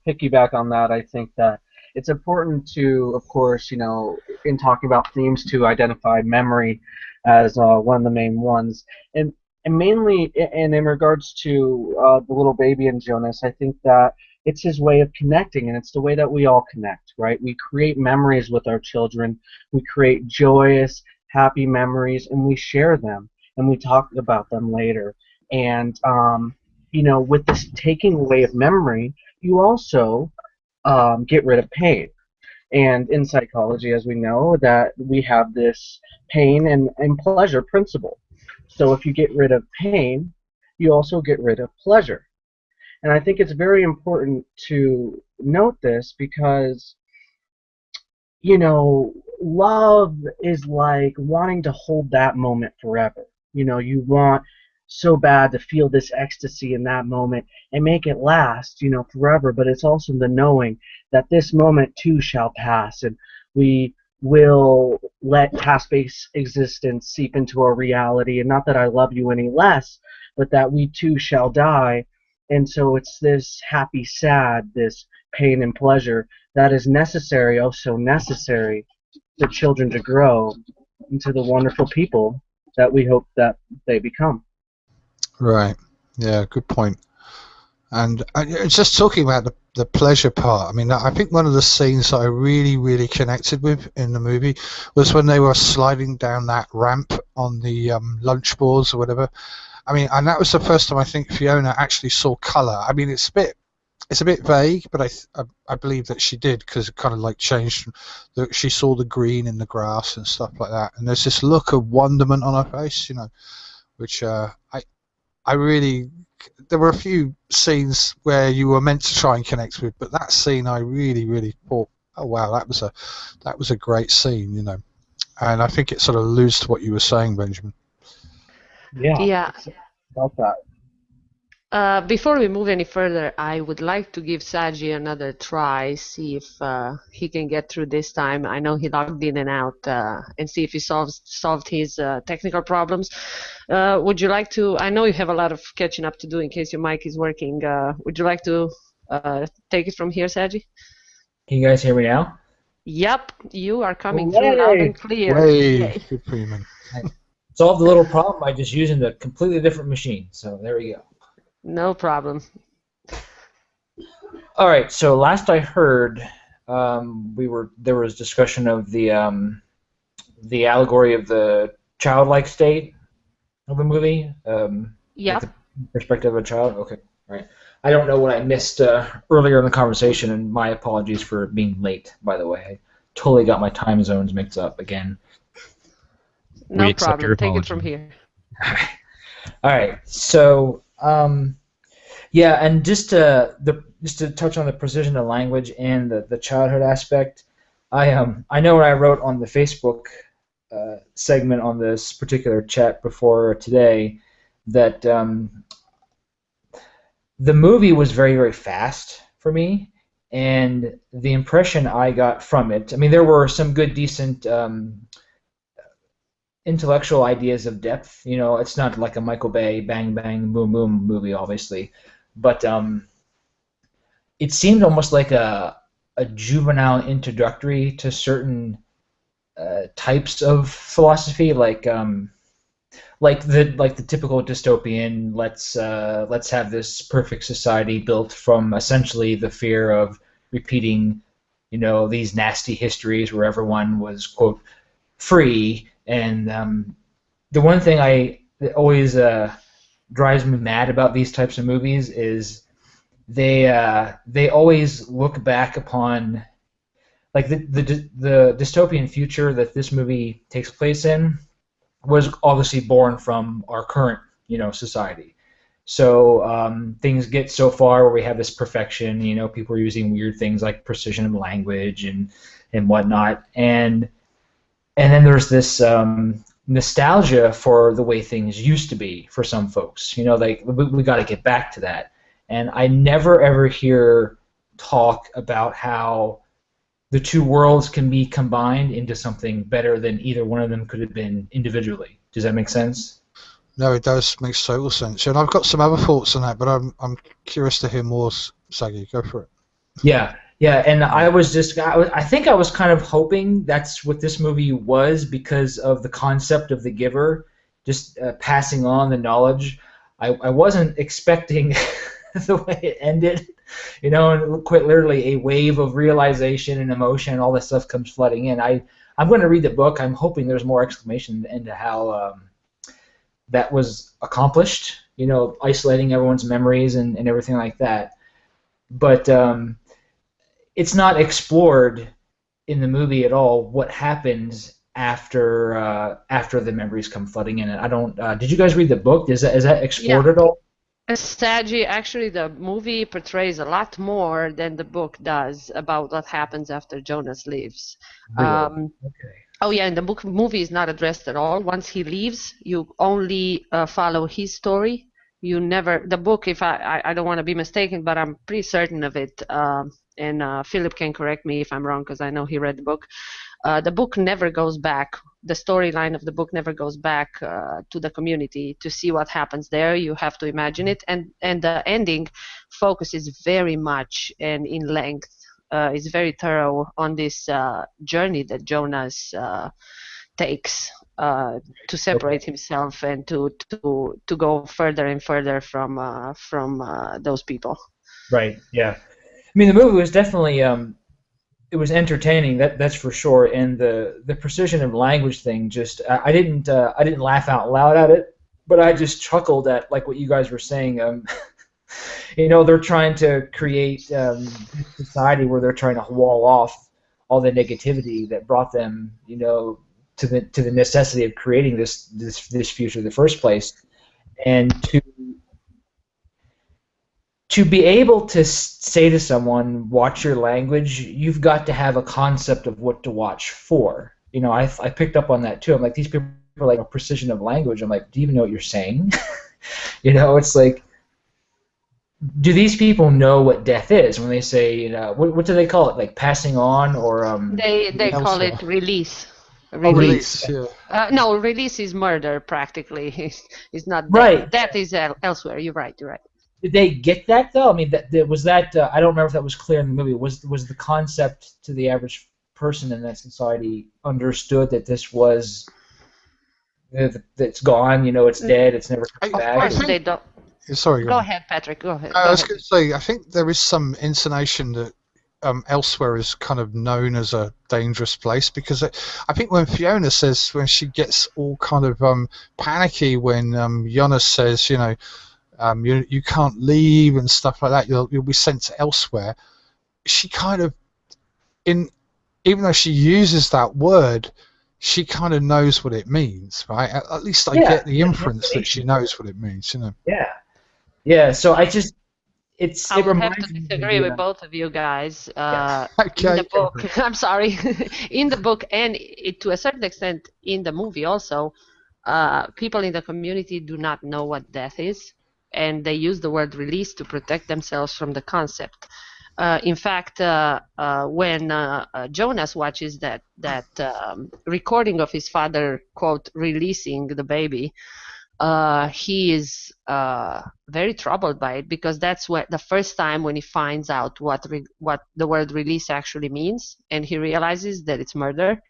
piggyback on that, I think that it's important to, of course, in talking about themes, to identify memory as one of the main ones, and mainly in regards to the little baby in Jonas, I think that it's his way of connecting, and it's the way that we all connect, right? We create memories with our children, we create joyous, happy memories, and we share them, and we talk about them later. And you know, with this taking away of memory, you also get rid of pain. And in psychology, as we know, that we have this pain and pleasure principle. So if you get rid of pain, you also get rid of pleasure. And I think it's very important to note this because, you know, love is like wanting to hold that moment forever. You know, you want so bad to feel this ecstasy in that moment and make it last, you know, forever. But it's also the knowing that this moment too shall pass, and we will let past-based existence seep into our reality. And not that I love you any less, but that we too shall die. And so it's this happy, sad, this pain and pleasure that is necessary, oh so necessary, for children to grow into the wonderful people that we hope that they become. Right. Yeah, good point. And just talking about the pleasure part, I mean, I think one of the scenes that I really, really connected with in the movie was when they were sliding down that ramp on the lunch boards or whatever. I mean, and that was the first time I think Fiona actually saw colour. I mean, it's a bit vague, but I believe that she did, because it kind of like changed. She saw the green in the grass and stuff like that, and there's this look of wonderment on her face, you know, which I really. There were a few scenes where you were meant to try and connect with, but that scene I really, really thought, oh wow, that was a great scene, you know, and I think it sort of alludes to what you were saying, Benjamin. Yeah. About that. Before we move any further, I would like to give Saji another try, see if he can get through this time. I know he logged in and out, and see if he solved his technical problems. Would you like to? I know you have a lot of catching up to do in case your mic is working. Would you like to take it from here, Saji? Can you guys hear me now? Yep, you are coming through loud and clear. Way, good for you, man. Solved the little problem by just using a completely different machine. So there we go. No problem. All right. So last I heard, there was discussion of the allegory of the childlike state of the movie. Yeah. Like the perspective of a child. Okay. All right. I don't know what I missed earlier in the conversation, and my apologies for being late. By the way, I totally got my time zones mixed up again. No problem. Take it from here. All right. So, yeah, and just to touch on the precision of language and the childhood aspect, I know when I wrote on the Facebook segment on this particular chat before today that the movie was very, very fast for me, and the impression I got from it, I mean, there were some good, decent intellectual ideas of depth. You know, it's not like a Michael Bay bang bang boom boom movie, obviously, but it seemed almost like a juvenile introductory to certain types of philosophy, like the typical dystopian. Let's have this perfect society built from essentially the fear of repeating, you know, these nasty histories where everyone was, quote, free. And the one thing that always drives me mad about these types of movies is they always look back upon, like, the dystopian future that this movie takes place in was obviously born from our current, you know, society. So things get so far where we have this perfection, you know, people are using weird things like precision of language and whatnot, and then there's this nostalgia for the way things used to be for some folks. You know, like, we got to get back to that. And I never ever hear talk about how the two worlds can be combined into something better than either one of them could have been individually. Does that make sense? No, it does. Makes total sense. And I've got some other thoughts on that, but I'm curious to hear more, Sagi. Go for it. Yeah. Yeah, and I think I was kind of hoping that's what this movie was because of the concept of the giver, just passing on the knowledge. I wasn't expecting the way it ended, you know, and quite literally a wave of realization and emotion and all this stuff comes flooding in. I'm going to read the book. I'm hoping there's more explanation into how that was accomplished, isolating everyone's memories and everything like that. But it's not explored in the movie at all what happens after the memories come flooding in. And I don't. Did you guys read the book? Is that explored Yeah. at all? Saji, actually, the movie portrays a lot more than the book does about what happens after Jonas leaves. Really? Okay. Oh yeah, and the movie is not addressed at all. Once he leaves, you only follow his story. You never the book. If I don't want to be mistaken, but I'm pretty certain of it. And Philip can correct me if I'm wrong because I know he read the book. The book never goes back. The storyline of the book never goes back to the community to see what happens there. You have to imagine it, and the ending focuses very much and in length. Is very thorough on this journey that Jonas takes to separate himself and to go further and further from those people. Right. Yeah. I mean, the movie was definitely it was entertaining. That's for sure. And the precision of language thing, just I didn't laugh out loud at it, but I just chuckled at like what you guys were saying. They're trying to create a society where they're trying to wall off all the negativity that brought them, to the necessity of creating this future in the first place, and to be able to say to someone, watch your language, you've got to have a concept of what to watch for. I picked up on that too. I'm like, these people are like a precision of language. I'm like, do you even know what you're saying? It's like, do these people know what death is when they say, what do they call it? Like passing on or they call it release. Release, yeah. No, release is murder practically. It's not death. Right. Death is elsewhere. You're right. Did they get that though? I mean, was that I don't remember if that was clear in the movie. Was the concept to the average person in that society understood that this was it's gone? It's dead. It's never come back. Of course they don't. Sorry. Go ahead, Patrick. Go ahead. I was going to say, I think there is some intonation that elsewhere is kind of known as a dangerous place, because I think when Fiona says, when she gets all kind of panicky when Jonas says, you can't leave and stuff like that, you'll be sent to elsewhere. She kind of, even though she uses that word, she kind of knows what it means, right? At least I get the inference that she knows what it means, Yeah. Yeah, so I would have to disagree with both of you guys. Okay. In the book, I'm sorry, in the book and to a certain extent in the movie also, people in the community do not know what death is, and they use the word release to protect themselves from the concept. In fact, when Jonas watches that recording of his father, quote, releasing the baby, he is very troubled by it, because that's the first time when he finds out what the word release actually means, and he realizes that it's murder.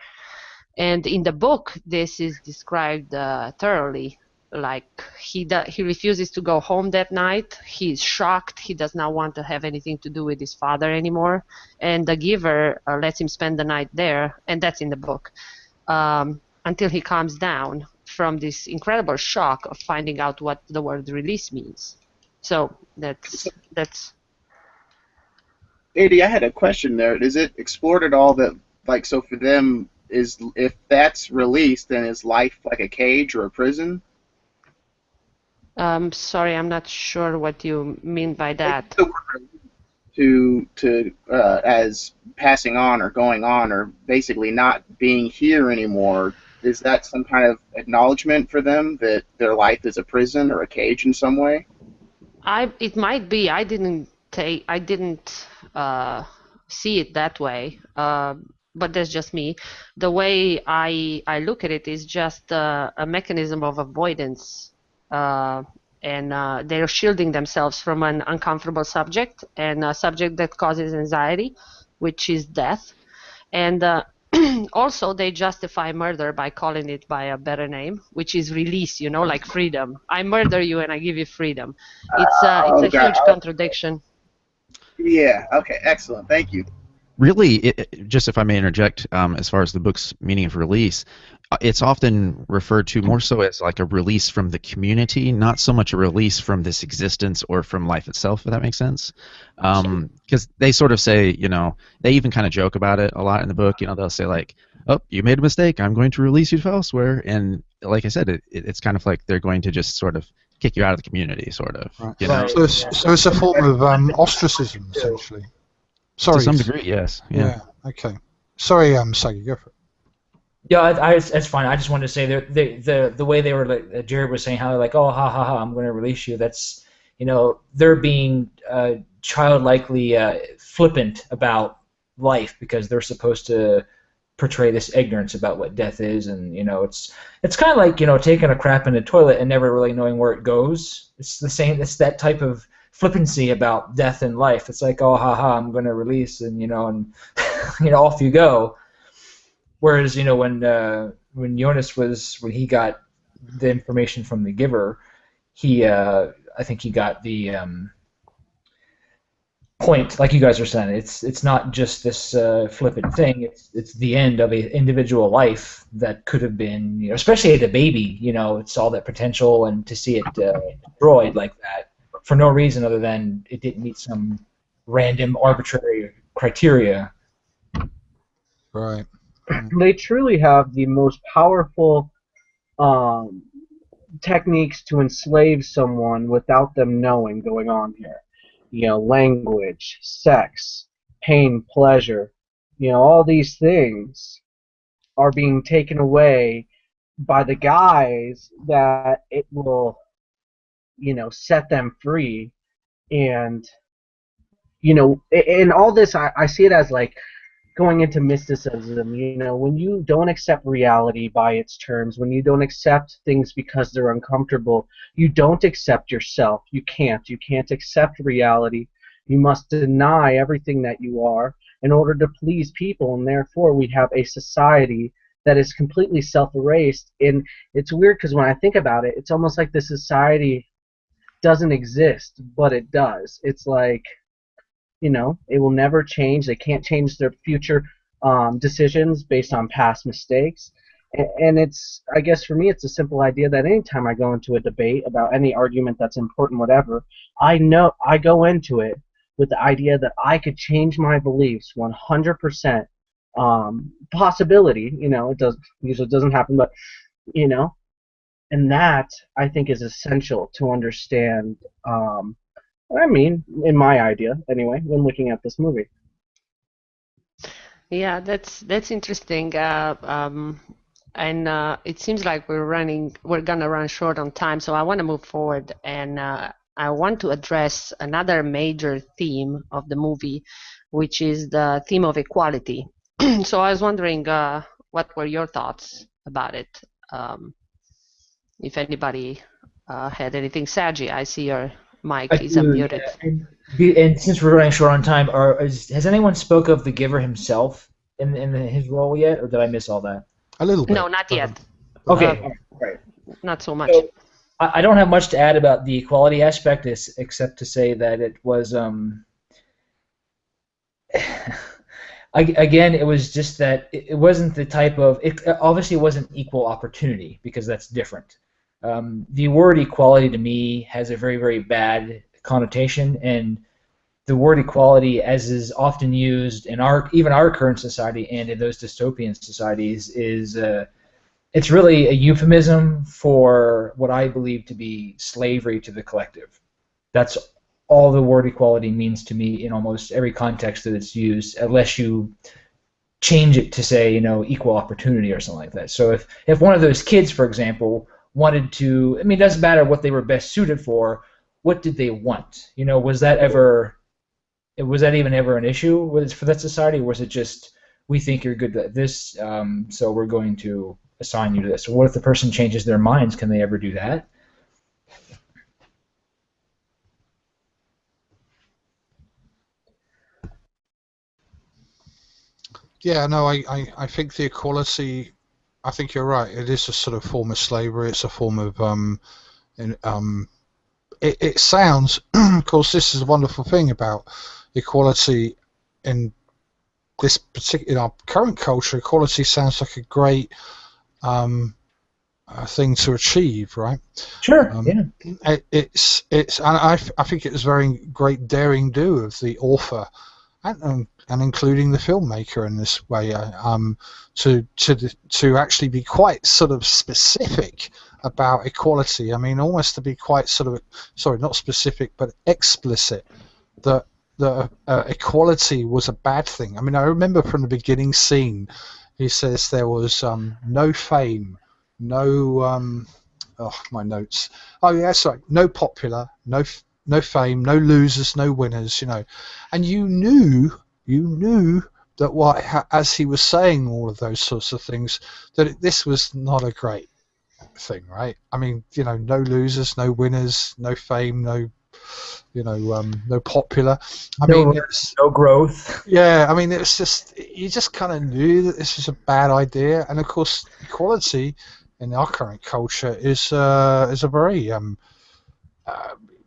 And in the book, this is described thoroughly. Like he refuses to go home that night. He's shocked. He does not want to have anything to do with his father anymore. And the giver lets him spend the night there, and that's in the book, until he calms down from this incredible shock of finding out what the word release means. So that's. Adi, I had a question there. Is it explored at all that, like, so for them, if that's released, then is life like a cage or a prison? Sorry, I'm not sure what you mean by that. As passing on or going on or basically not being here anymore, is that some kind of acknowledgement for them that their life is a prison or a cage in some way? It might be. I didn't see it that way, but that's just me. The way I look at it is just a mechanism of avoidance. And they're shielding themselves from an uncomfortable subject, and a subject that causes anxiety, which is death. And also they justify murder by calling it by a better name, which is release, like freedom. I murder you and I give you freedom. It's a huge contradiction. Yeah, okay, excellent, thank you. really, just if I may interject, as far as the book's meaning of release, it's often referred to more so as like a release from the community, not so much a release from this existence or from life itself, if that makes sense. Because they sort of say, they even kind of joke about it a lot in the book. They'll say like, "Oh, you made a mistake. I'm going to release you to elsewhere." And like I said, it's kind of like they're going to just sort of kick you out of the community, sort of. Right. So it's a form of ostracism, essentially. Sorry. To some degree, yes. Yeah. Okay. Sorry, Sagi, go for it. Yeah, that's fine. I just wanted to say the way they were, like Jared was saying, how they're like, oh, ha ha ha, I'm going to release you. That's, they're being childlikely flippant about life because they're supposed to portray this ignorance about what death is, and it's kind of like taking a crap in a toilet and never really knowing where it goes. It's the same. It's that type of flippancy about death and life. It's like, oh, ha ha, I'm going to release, and and off you go. Whereas when Jonas when he got the information from the Giver, I think he got the point, like you guys are saying. It's not just this flippant thing. It's the end of an individual life that could have been, especially as a baby. It's all that potential, and to see it destroyed like that for no reason other than it didn't meet some random arbitrary criteria. Right. They truly have the most powerful techniques to enslave someone without them knowing going on here. Language, sex, pain, pleasure, all these things are being taken away by the guise that it will, set them free. And, in all this, I see it as like going into mysticism. When you don't accept reality by its terms, when you don't accept things because they're uncomfortable, you don't accept yourself. You can't accept reality. You must deny everything that you are in order to please people, and therefore we have a society that is completely self-erased. And it's weird because when I think about it, it's almost like the society doesn't exist, but it does. It's like, it will never change. They can't change their future decisions based on past mistakes. And I guess for me, it's a simple idea that anytime I go into a debate about any argument that's important, whatever, I go into it with the idea that I could change my beliefs 100%. Possibility, it usually doesn't happen, but, and that I think is essential to understand. In my idea, anyway, when looking at this movie. Yeah, that's interesting. And it seems like we're gonna run short on time, so I want to move forward, and I want to address another major theme of the movie, which is the theme of equality. So I was wondering, what were your thoughts about it? If anybody had anything. Sagi, I see your mic is unmuted. And since we're running short on time, has anyone spoke of the Giver himself in his role yet, or did I miss all that? A little bit. No, not yet. Okay, right. Not so much. So, I don't have much to add about the equality aspect, except to say that it was again, it was just that it wasn't the type of obviously it wasn't equal opportunity, because that's different. The word equality to me has a very, very bad connotation, and the word equality, as is often used in even our current society and in those dystopian societies, is it's really a euphemism for what I believe to be slavery to the collective. That's all the word equality means to me in almost every context that it's used, unless you change it to say, equal opportunity or something like that. So if one of those kids, for example, wanted to, it doesn't matter what they were best suited for, what did they want? Was that even ever an issue for that society, or was it just, we think you're good at this, so we're going to assign you to this? Or what if the person changes their minds? Can they ever do that? Yeah, no, I think the equality, I think you're right. It is a sort of form of slavery. It's a form of it sounds. Of course, this is a wonderful thing about equality in this particular, in our current culture, equality sounds like a great thing to achieve, right? Sure. Yeah. It's and I think it was very great daring do of the author and including the filmmaker in this way, to actually be quite sort of specific about equality. I mean, almost to be quite sort of, sorry, not specific, but explicit that equality was a bad thing. I mean, I remember from the beginning scene, he says there was no fame, no my notes. Oh yeah, that's right. No popular, no fame, no losers, no winners. And you knew that as he was saying all of those sorts of things, that this was not a great thing, right? I mean, no losers, no winners, no fame, no popular. No growth. Yeah, I mean, it's just, you just kind of knew that this was a bad idea, and of course, equality in our current culture is a very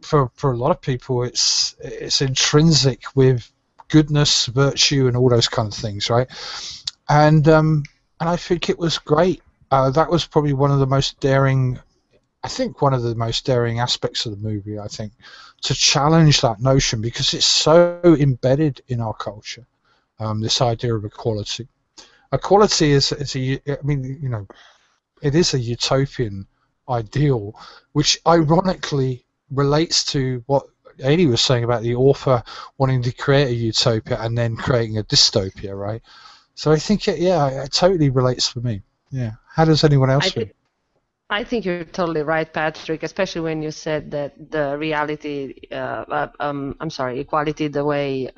for a lot of people, it's intrinsic with goodness, virtue, and all those kind of things, right? And I think it was great. That was probably one of the most daring aspects of the movie, I think, to challenge that notion, because it's so embedded in our culture, this idea of equality. Equality is it is a utopian ideal, which ironically relates to what Adi was saying about the author wanting to create a utopia and then creating a dystopia, right? So I think it totally relates for me. Yeah. How does anyone else feel? I think you're totally right, Patrick, especially when you said that the reality, equality, the way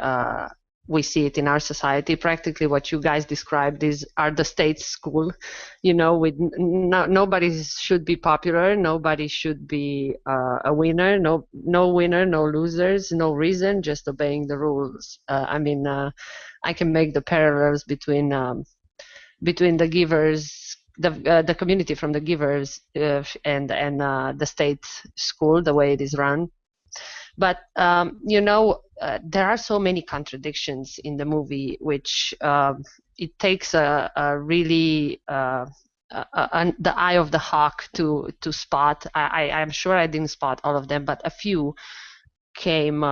we see it in our society, practically what you guys described are the state school, with nobody should be popular, nobody should be a winner, no winner, no losers, no reason, just obeying the rules. I can make the parallels between the givers, the community from the givers and the state school, the way it is run. But there are so many contradictions in the movie, which it takes a really the eye of the hawk to spot. I'm sure I didn't spot all of them, but a few came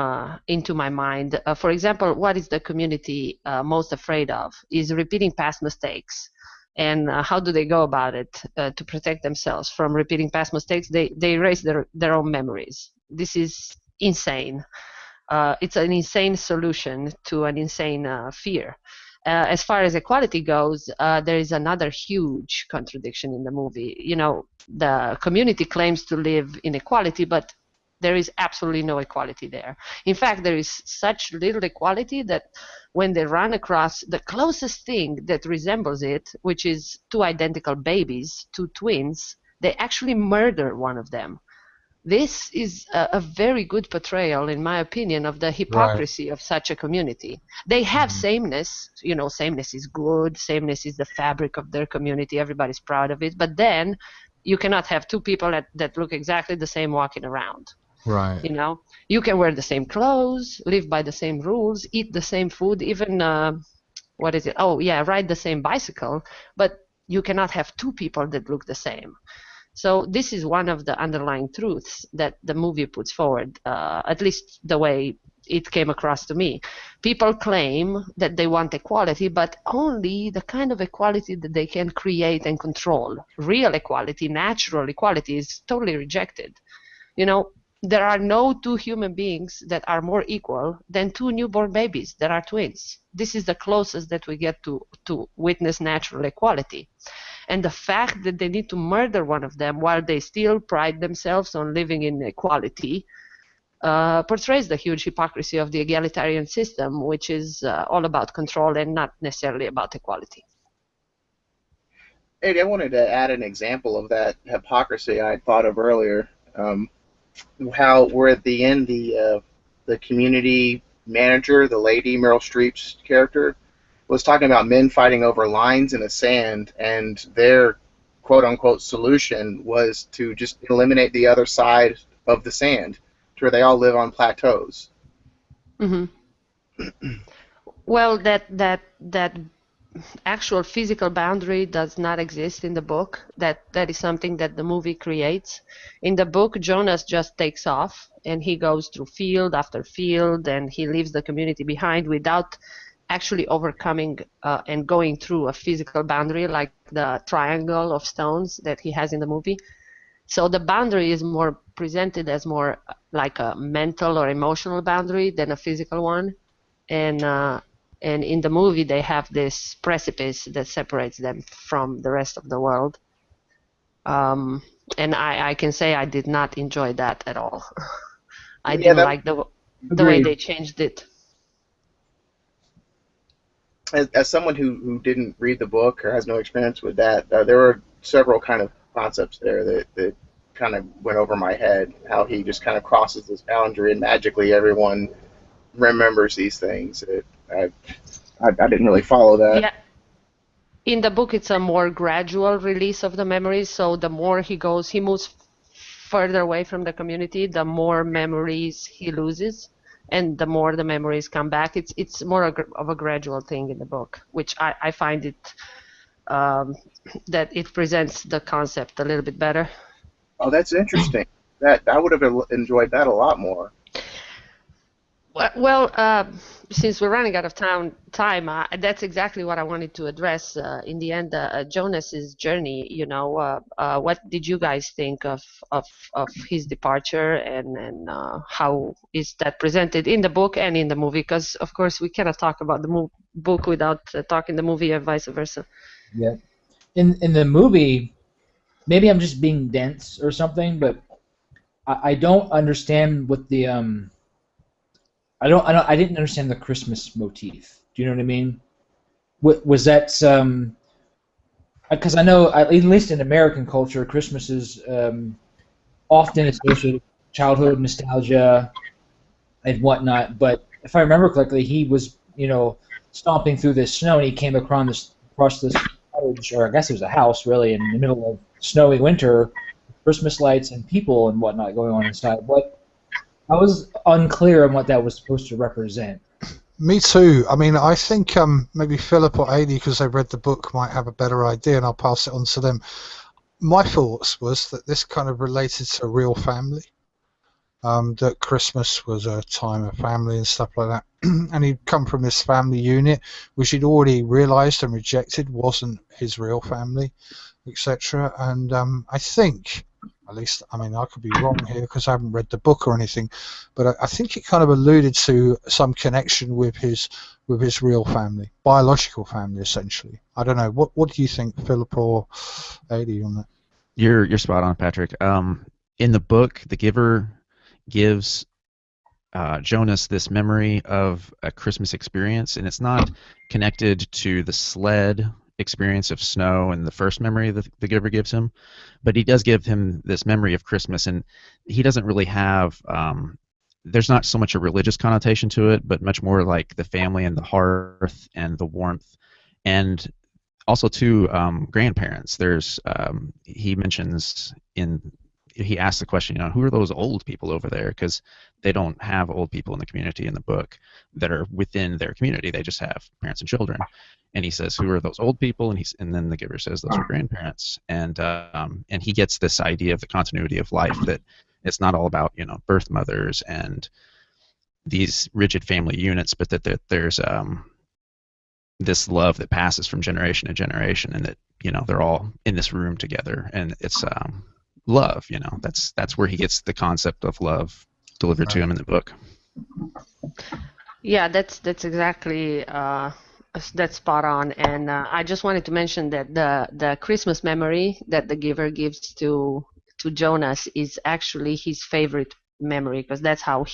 into my mind. For example, what is the community most afraid of is repeating past mistakes. And how do they go about it to protect themselves from repeating past mistakes? They erase their own memories. This is insane. It's an insane solution to an insane fear. As far as equality goes, there is another huge contradiction in the movie. The community claims to live in equality, but there is absolutely no equality there. In fact, there is such little equality that when they run across the closest thing that resembles it, which is two identical babies, two twins, they actually murder one of them. This is a very good portrayal, in my opinion, of the hypocrisy of such a community. They have sameness. Sameness is good. Sameness is the fabric of their community. Everybody's proud of it. But then you cannot have two people that look exactly the same walking around. Right. You can wear the same clothes, live by the same rules, eat the same food, even ride the same bicycle, but you cannot have two people that look the same. So this is one of the underlying truths that the movie puts forward, at least the way it came across to me. People claim that they want equality, but only the kind of equality that they can create and control. Real equality, natural equality, is totally rejected. There are no two human beings that are more equal than two newborn babies that are twins. This is the closest that we get to witness natural equality. And the fact that they need to murder one of them while they still pride themselves on living in equality portrays the huge hypocrisy of the egalitarian system, which is all about control and not necessarily about equality. Eddie, I wanted to add an example of that hypocrisy I had thought of earlier. How we're at the end, the community manager, the lady, Meryl Streep's character, was talking about men fighting over lines in the sand, and their quote-unquote solution was to just eliminate the other side of the sand, to where they all live on plateaus. Mm-hmm. Well, that actual physical boundary does not exist in the book. That is something that the movie creates. In the book, Jonas just takes off and he goes through field after field and he leaves the community behind without actually overcoming and going through a physical boundary like the triangle of stones that he has in the movie. So the boundary is more presented as more like a mental or emotional boundary than a physical one. And in the movie they have this precipice that separates them from the rest of the world. And I can say I did not enjoy that at all. I Yeah, didn't that like the way Agreed. they changed it. as someone who didn't read the book or has no experience with that, there were several kind of concepts there that kind of went over my head. How he just kind of crosses this boundary and magically everyone remembers these things. I didn't really follow that. Yeah, in the book it's a more gradual release of the memories. So the more he moves further away from the community, the more memories he loses, and the more the memories come back. It's more of a gradual thing in the book, which I find it um, that it presents the concept a little bit better. Oh, that's interesting. That I would have enjoyed that a lot more. Well, since we're running out of time, that's exactly what I wanted to address. In the end, Jonas's journey. What did you guys think of of his departure, and how is that presented in the book and in the movie? Because of course we cannot talk about the book without talking the movie, and vice versa. Yeah. In the movie, maybe I'm just being dense or something, but I don't understand what the I didn't understand the Christmas motif. Do you know what I mean? Was that because I know at least in American culture, Christmas is often associated with childhood nostalgia and whatnot. But if I remember correctly, he was stomping through this snow and he came across this cottage, or I guess it was a house really in the middle of snowy winter, Christmas lights and people and whatnot going on inside. What I was unclear on what that was supposed to represent. Me too. I mean, I think maybe Philip or Adi, because they read the book, might have a better idea, and I'll pass it on to them. My thoughts was that this kind of related to a real family, that Christmas was a time of family and stuff like that. And he'd come from this family unit, which he'd already realised and rejected wasn't his real family, etc. And I think, at least, I mean, I could be wrong here because I haven't read the book or anything, but I think it kind of alluded to some connection with his real family, biological family, essentially. I don't know. What do you think, Philip or Adi, on that? You're spot on, Patrick. In the book, the giver gives Jonas this memory of a Christmas experience, and it's not connected to the sled experience of snow and the first memory that the giver gives him, but he does give him this memory of Christmas, and he doesn't really have there's not so much a religious connotation to it, but much more like the family and the hearth and the warmth, and also to grandparents. There's he mentions he asks the question, who are those old people over there? Because they don't have old people in the community in the book that are within their community. They just have parents and children. And he says, who are those old people? And then the giver says, those are grandparents. And he gets this idea of the continuity of life, that it's not all about birth mothers and these rigid family units, but that there's this love that passes from generation to generation, and that they're all in this room together, and it's love. That's where he gets the concept of love delivered to him in the book. Yeah, that's exactly that's spot on. And I just wanted to mention that the Christmas memory that the giver gives to Jonas is actually his favorite memory, because that's how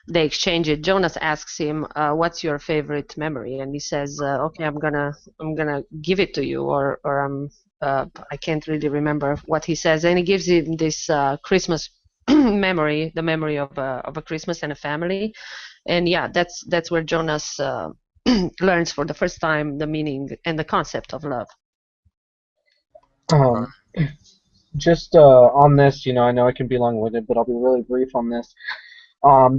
they exchange it. Jonas asks him, "What's your favorite memory?" And he says, "Okay, I'm gonna give it to you," or I can't really remember what he says. And he gives him this Christmas memory, the memory of a Christmas and a family. And yeah, that's where Jonas learns for the first time the meaning and the concept of love. Just on this, I know I can be long-winded, but I'll be really brief on this.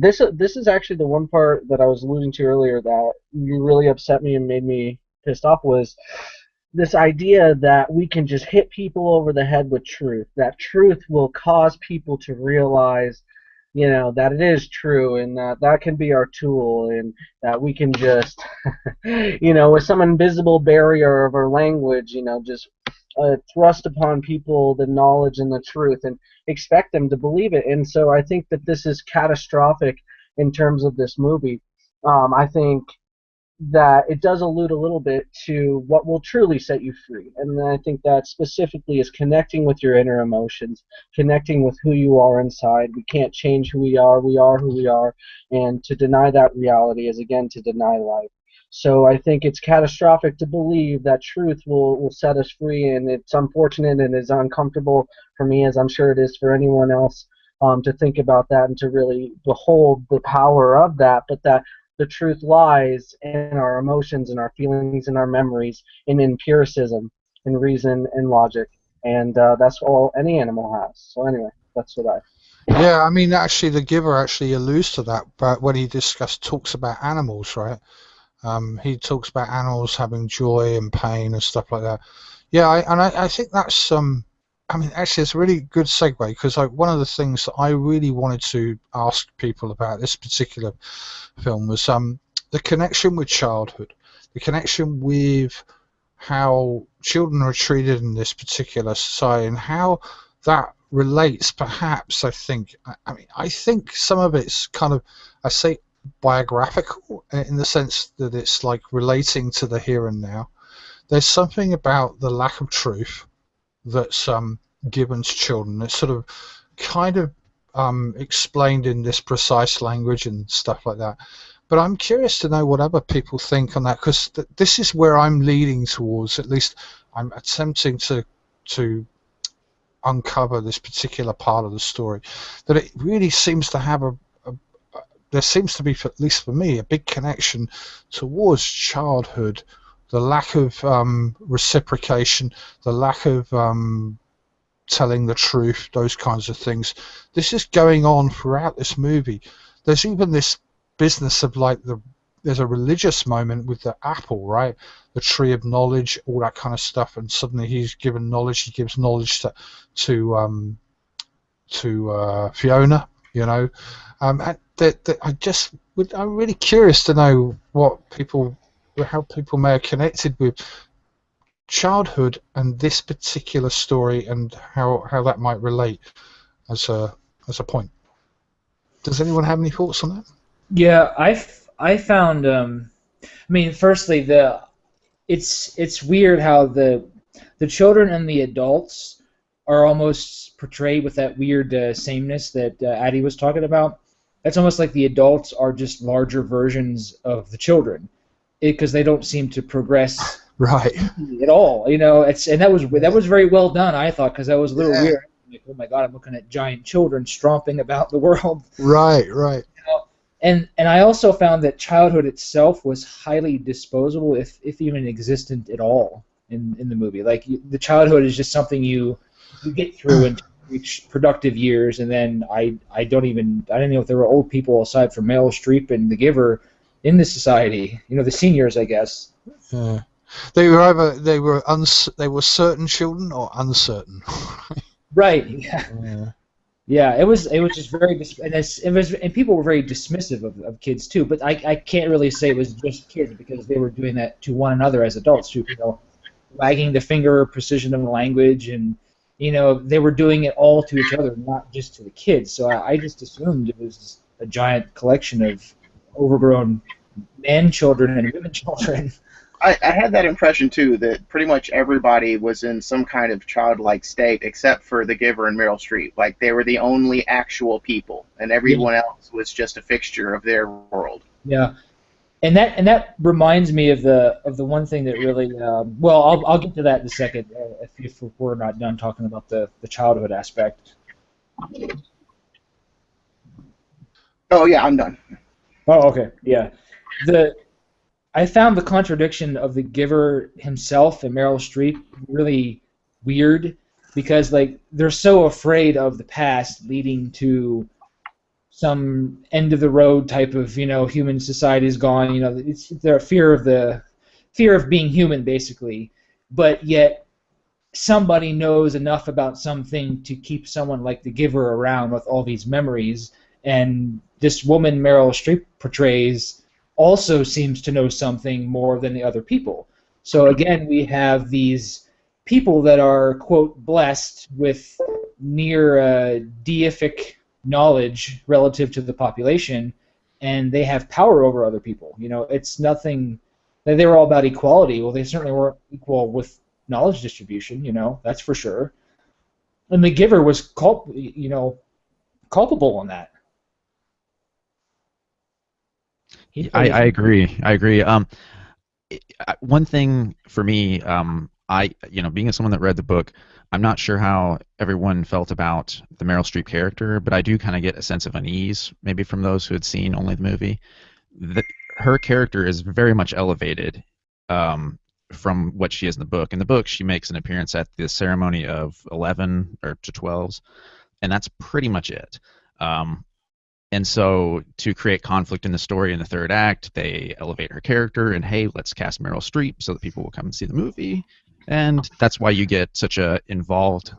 This is actually the one part that I was alluding to earlier that really upset me and made me pissed off was this idea that we can just hit people over the head with truth. That truth will cause people to realize, that it is true, and that can be our tool, and that we can just, with some invisible barrier of our language, just thrust upon people the knowledge and the truth and expect them to believe it. And so I think that this is catastrophic in terms of this movie. I think that it does allude a little bit to what will truly set you free. And I think that specifically is connecting with your inner emotions, connecting with who you are inside. We can't change who we are who we are, and to deny that reality is, again, to deny life. So I think it's catastrophic to believe that truth will set us free, and it's unfortunate and is uncomfortable for me, as I'm sure it is for anyone else, to think about that and to really behold the power of that, but that the truth lies in our emotions and our feelings and our memories and in empiricism and reason and logic. And that's all any animal has. So anyway, that's what I... Yeah, I mean, actually, the Giver actually alludes to that, but when he talks about animals, right? He talks about animals having joy and pain and stuff like that. Yeah, I think that's I mean, actually, it's a really good segue, because one of the things that I really wanted to ask people about this particular film was the connection with childhood, the connection with how children are treated in this particular society, and how that relates, perhaps, I think some of it's kind of, I say, biographical, in the sense that it's like relating to the here and now. There's something about the lack of truth that's given to children. It's sort of kind of explained in this precise language and stuff like that. But I'm curious to know what other people think on that, because this is where I'm leading towards. At least I'm attempting to uncover this particular part of the story, that it really seems to have there seems to be, at least for me, a big connection towards childhood, the lack of reciprocation, the lack of telling the truth, those kinds of things. This is going on throughout this movie. There's even this business of there's a religious moment with the apple, right? The tree of knowledge, all that kind of stuff, and suddenly he's given knowledge. He gives knowledge to Fiona, and I'm really curious to know how people may have connected with childhood and this particular story, and how that might relate as a point. Does anyone have any thoughts on that? Yeah, I found firstly, it's weird how the children and the adults are almost portrayed with that weird sameness that Addie was talking about. It's almost like the adults are just larger versions of the children, because they don't seem to progress right at all. And that was very well done, I thought, because that was a little weird. Like, oh my God, I'm looking at giant children stomping about the world. Right. And I also found that childhood itself was highly disposable, if even existent at all, in the movie. Like, the childhood is just something you get through and reach productive years, and then I didn't know if there were old people aside from Meryl Streep and The Giver in this society. The seniors, I guess. Yeah. They were certain children or uncertain. Right. Yeah. Yeah, it was just very and people were very dismissive of kids too. But I can't really say it was just kids, because they were doing that to one another as adults too. Wagging the finger, precision of the language, and they were doing it all to each other, not just to the kids. So I just assumed it was a giant collection of overgrown man children and women children. I had that impression too, that pretty much everybody was in some kind of childlike state except for The Giver and Meryl Streep. Like, they were the only actual people, and everyone else was just a fixture of their world. Yeah, and that reminds me of the one thing that really I'll get to that in a second if we're not done talking about the childhood aspect. Oh yeah, I'm done. Oh, okay, yeah. I found the contradiction of The Giver himself and Meryl Streep really weird, because they're so afraid of the past leading to some end of the road type of, human society is gone. It's their fear of being human, basically. But yet somebody knows enough about something to keep someone like the Giver around with all these memories, and this woman Meryl Streep portrays also seems to know something more than the other people. So again, we have these people that are, quote, blessed with near deific knowledge relative to the population, and they have power over other people. It's nothing. They were all about equality. Well, they certainly weren't equal with knowledge distribution. That's for sure. And the Giver was culpable in that. I agree. I agree. One thing for me, being someone that read the book, I'm not sure how everyone felt about the Meryl Streep character, but I do kind of get a sense of unease, maybe from those who had seen only the movie. Her character is very much elevated from what she is in the book. In the book, she makes an appearance at the ceremony of 11 or to 12s, and that's pretty much it. And so to create conflict in the story in the third act, they elevate her character and, hey, let's cast Meryl Streep so that people will come and see the movie. And that's why you get such a involved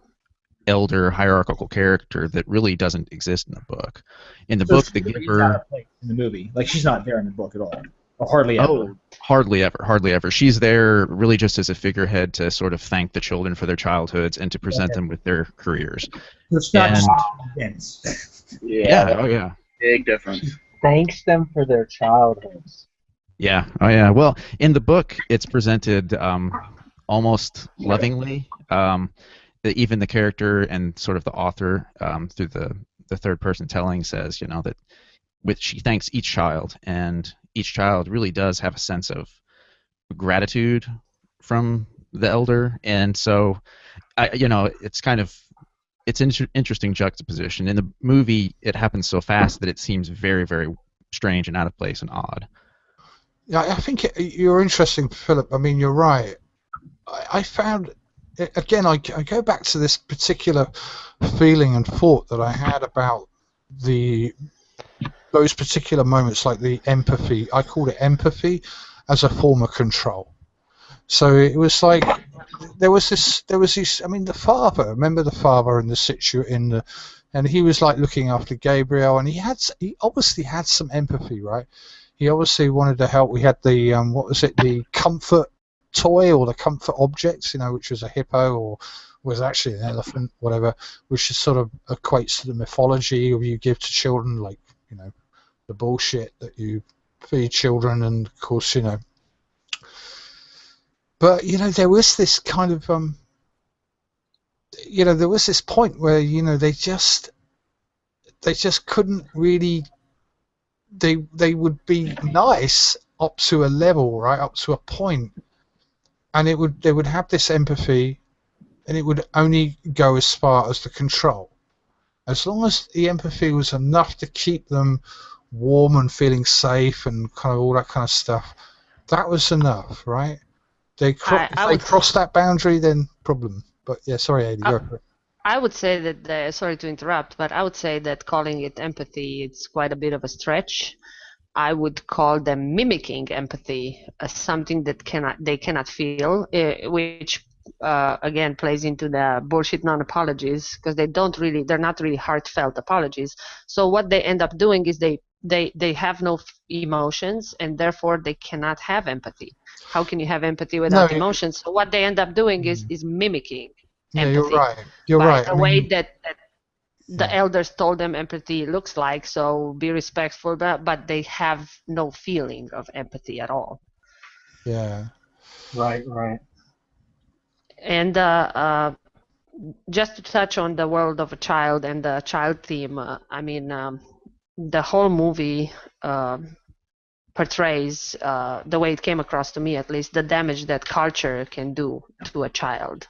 elder hierarchical character that really doesn't exist in the book. In the book, the Giver... in the movie. Like, she's not there in the book at all. Or hardly ever. Oh, hardly ever. She's there really just as a figurehead to sort of thank the children for their childhoods and to present them with their careers. It's not Yeah, oh yeah. Big difference. Thanks them for their childhoods. Yeah, oh yeah. Well, in the book, it's presented almost lovingly. Even the character and sort of the author, through the third person telling, says, that she thanks each child, and each child really does have a sense of gratitude from the elder, and so, it's an interesting juxtaposition. In the movie, it happens so fast that it seems very, very strange and out of place and odd. Yeah, I think you're interesting, Philip. I mean, you're right. I found, again, I go back to this particular feeling and thought that I had about those particular moments, like the empathy. I called it empathy as a form of control. So it was like there was these. I mean, the father. Remember the father in the and he was like looking after Gabriel, and he obviously had some empathy, right? He obviously wanted to help. We had the what was it, the comfort toy or the comfort objects, which was a hippo or was actually an elephant, whatever, which is sort of equates to the mythology of you give to children, like the bullshit that you feed children, and of course But there was this kind of there was this point where they just couldn't really. They would be nice up to a level, right, up to a point, and they would have this empathy, and it would only go as far as the control. As long as the empathy was enough to keep them warm and feeling safe and kind of all that kind of stuff, that was enough, right? They cross that boundary, then problem. But yeah, sorry, Adi. I would say that, sorry to interrupt, but I would say that calling it empathy, it's quite a bit of a stretch. I would call them mimicking empathy as something that they cannot feel, which again plays into the bullshit non-apologies, because they're not really heartfelt apologies. So what they end up doing is they have no emotions, and therefore they cannot have empathy. How can you have empathy without emotions? So what they end up doing is mimicking empathy. You're right. You're right. The way that the elders told them empathy looks like, so be respectful, but they have no feeling of empathy at all. Yeah. Right. And just to touch on the world of a child and the child theme, I mean, the whole movie portrays, the way it came across to me at least, the damage that culture can do to a child's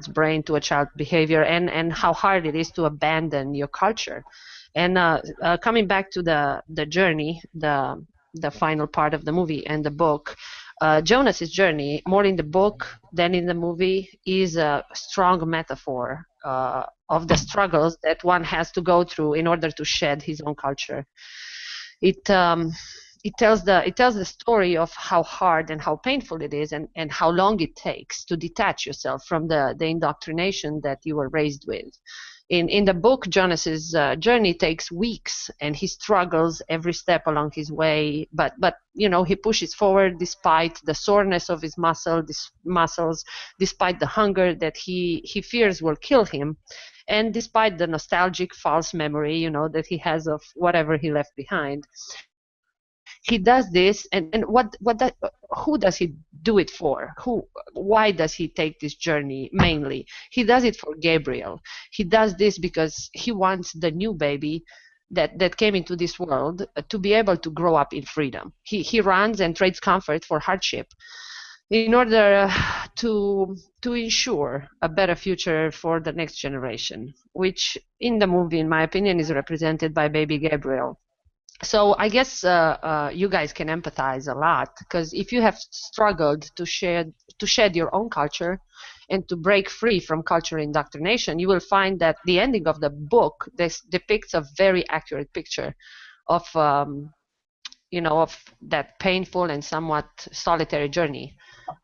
brain, to a child's behavior, and how hard it is to abandon your culture. And coming back to the journey, the final part of the movie and the book, Jonas's journey, more in the book than in the movie, is a strong metaphor of the struggles that one has to go through in order to shed his own culture. It tells the story of how hard and how painful it is, and how long it takes to detach yourself from the indoctrination that you were raised with. In the book, Jonas's journey takes weeks, and he struggles every step along his way. But he pushes forward despite the soreness of his muscles, despite the hunger that he fears will kill him, and despite the nostalgic false memory that he has of whatever he left behind. He does this, and who does he do it for? Why does he take this journey mainly? He does it for Gabriel. He does this because he wants the new baby that came into this world to be able to grow up in freedom. He runs and trades comfort for hardship in order to ensure a better future for the next generation, which in the movie, in my opinion, is represented by baby Gabriel. So I guess you guys can empathize a lot, because if you have struggled to shed your own culture and to break free from cultural indoctrination, you will find that the ending of the book depicts a very accurate picture of of that painful and somewhat solitary journey.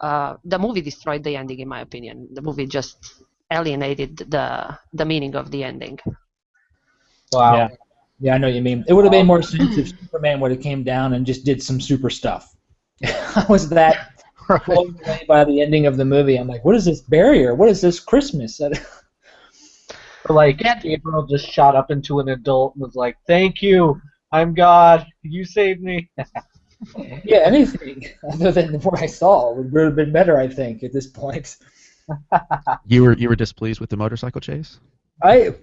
The movie destroyed the ending, in my opinion. The movie just alienated the meaning of the ending. Wow. Yeah. Yeah, I know what you mean. It would have made more sense if Superman would have came down and just did some super stuff. I was that blown away by the ending of the movie. I'm like, what is this barrier? What is this Christmas? Like, Gabriel just shot up into an adult and was like, thank you, I'm God, you saved me. Yeah, anything other than what I saw would have been better, I think, at this point. You were displeased with the motorcycle chase? It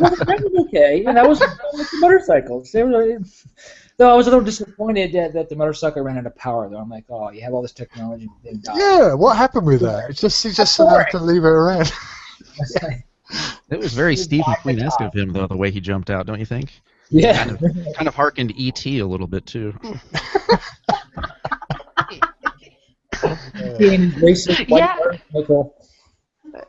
was okay, and I was with the motorcycles. Though I was a little disappointed that the motorcycle ran out of power. Though I'm like, oh, you have all this technology, and die. Yeah, what happened with that? He just had to leave it around. It was very Steve McQueen-esque of him, though, the way he jumped out, don't you think? Yeah, kind of harkened E.T. a little bit too. Yeah.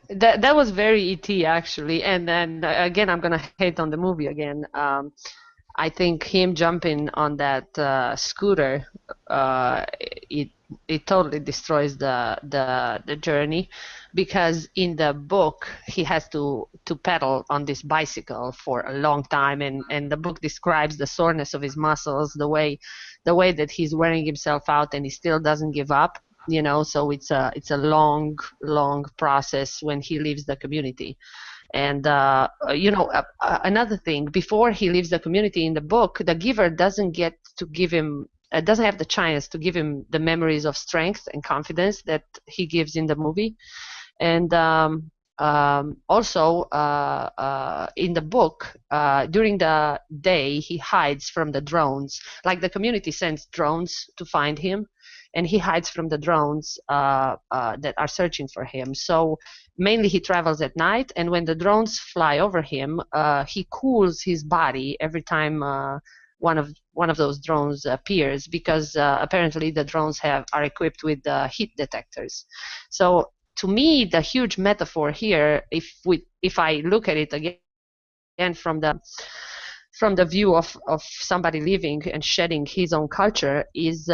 That was very E.T. actually, and then again I'm gonna hate on the movie again. I think him jumping on that scooter, it totally destroys the journey, because in the book he has to pedal on this bicycle for a long time, and the book describes the soreness of his muscles, the way that he's wearing himself out, and he still doesn't give up. So it's a long process when he leaves the community. And another thing, before he leaves the community in the book, the giver doesn't get to give him, doesn't have the chance to give him the memories of strength and confidence that he gives in the movie. And also in the book, during the day he hides from the drones. Like, the community sends drones to find him, and he hides from the drones that are searching for him. So mainly he travels at night, and when the drones fly over him, he cools his body every time one of those drones appears, because apparently the drones are equipped with heat detectors. So to me, the huge metaphor here, if I look at it again from the view of somebody living and shedding his own culture, is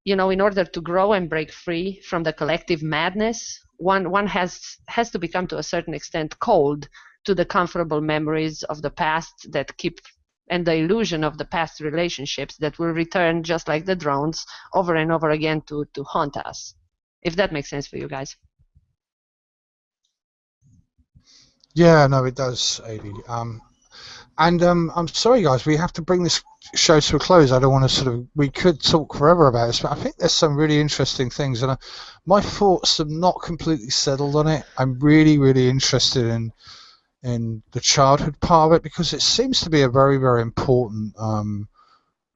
in order to grow and break free from the collective madness, one has to become, to a certain extent, cold to the comfortable memories of the past that keep, and the illusion of the past relationships that will return just like the drones over and over again to haunt us. If that makes sense for you guys. Yeah, no, it does, Adi. I'm sorry, guys, we have to bring this show to a close. I don't want to we could talk forever about this, but I think there's some really interesting things, and my thoughts have not completely settled on it. I'm really, really interested in the childhood part of it, because it seems to be a very, very important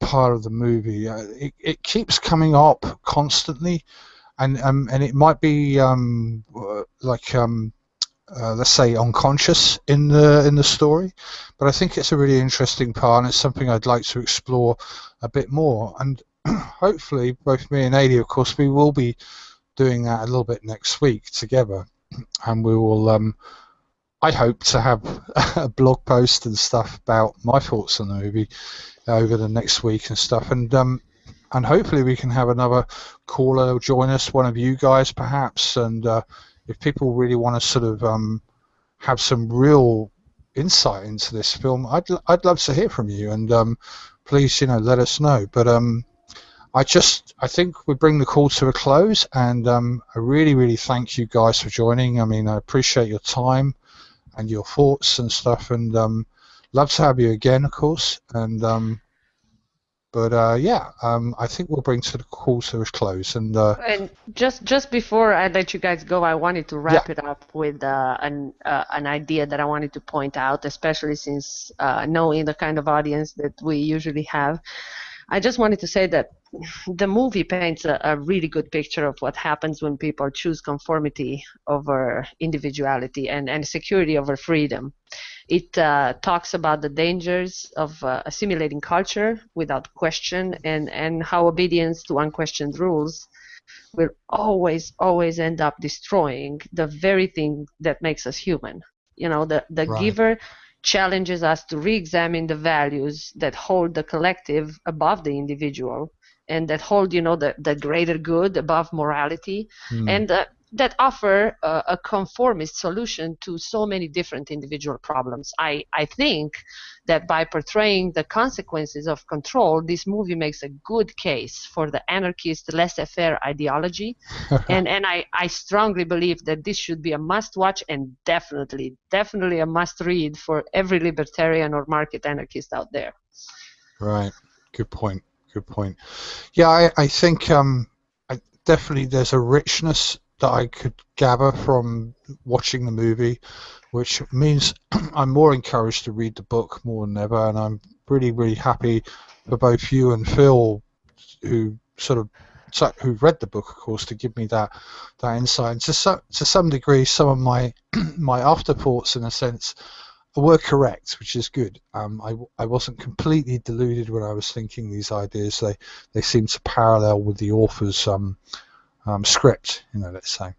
part of the movie. It keeps coming up constantly, and it might be let's say unconscious in the story, but I think it's a really interesting part, and it's something I'd like to explore a bit more. And hopefully, both me and Adi, of course, we will be doing that a little bit next week together, and we will. I hope to have a blog post and stuff about my thoughts on the movie over the next week and stuff, and hopefully we can have another caller join us, one of you guys perhaps, and if people really want to sort of have some real insight into this film, I'd love to hear from you, and please, let us know. But I think we bring the call to a close, and I really, really thank you guys for joining. I mean, I appreciate your time and your thoughts and stuff, and love to have you again, of course. And I think we'll bring the call to a close. And just before I let you guys go, I wanted to wrap it up with an idea that I wanted to point out, especially since knowing the kind of audience that we usually have. I just wanted to say that the movie paints a really good picture of what happens when people choose conformity over individuality and security over freedom. It talks about the dangers of assimilating culture without question, and how obedience to unquestioned rules will always end up destroying the very thing that makes us human. The Right. giver challenges us to re-examine the values that hold the collective above the individual, and that hold, the greater good above morality, and that offer a conformist solution to so many different individual problems. I think that by portraying the consequences of control, this movie makes a good case for the anarchist laissez-faire ideology, and I strongly believe that this should be a must-watch and definitely a must-read for every libertarian or market anarchist out there. Right. Good point. Yeah, I think definitely there's a richness that I could gather from watching the movie, which means I'm more encouraged to read the book more than ever, and I'm really, really happy for both you and Phil, who read the book, of course, to give me that insight. And to some degree, some of my my afterthoughts, in a sense, were correct, which is good. I wasn't completely deluded when I was thinking these ideas. They seem to parallel with the author's script, let's say.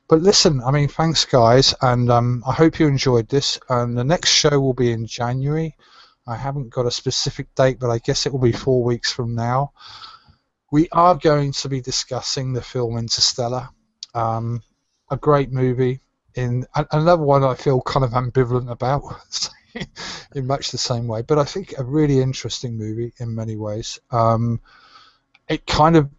But listen, I mean, thanks guys, and I hope you enjoyed this. And the next show will be in January. I haven't got a specific date, but I guess it will be 4 weeks from now. We are going to be discussing the film Interstellar, a great movie. In another one I feel kind of ambivalent about in much the same way, but I think a really interesting movie in many ways. It kind of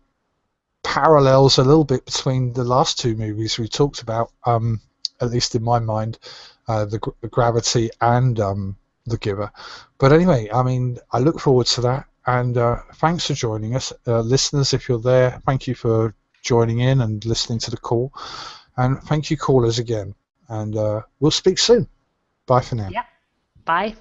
parallels a little bit between the last two movies we talked about, at least in my mind, the Gravity and The Giver. But anyway, I mean, I look forward to that, and thanks for joining us. Listeners, if you're there, thank you for joining in and listening to the call. And thank you, callers, again. And we'll speak soon. Bye for now. Yeah. Bye.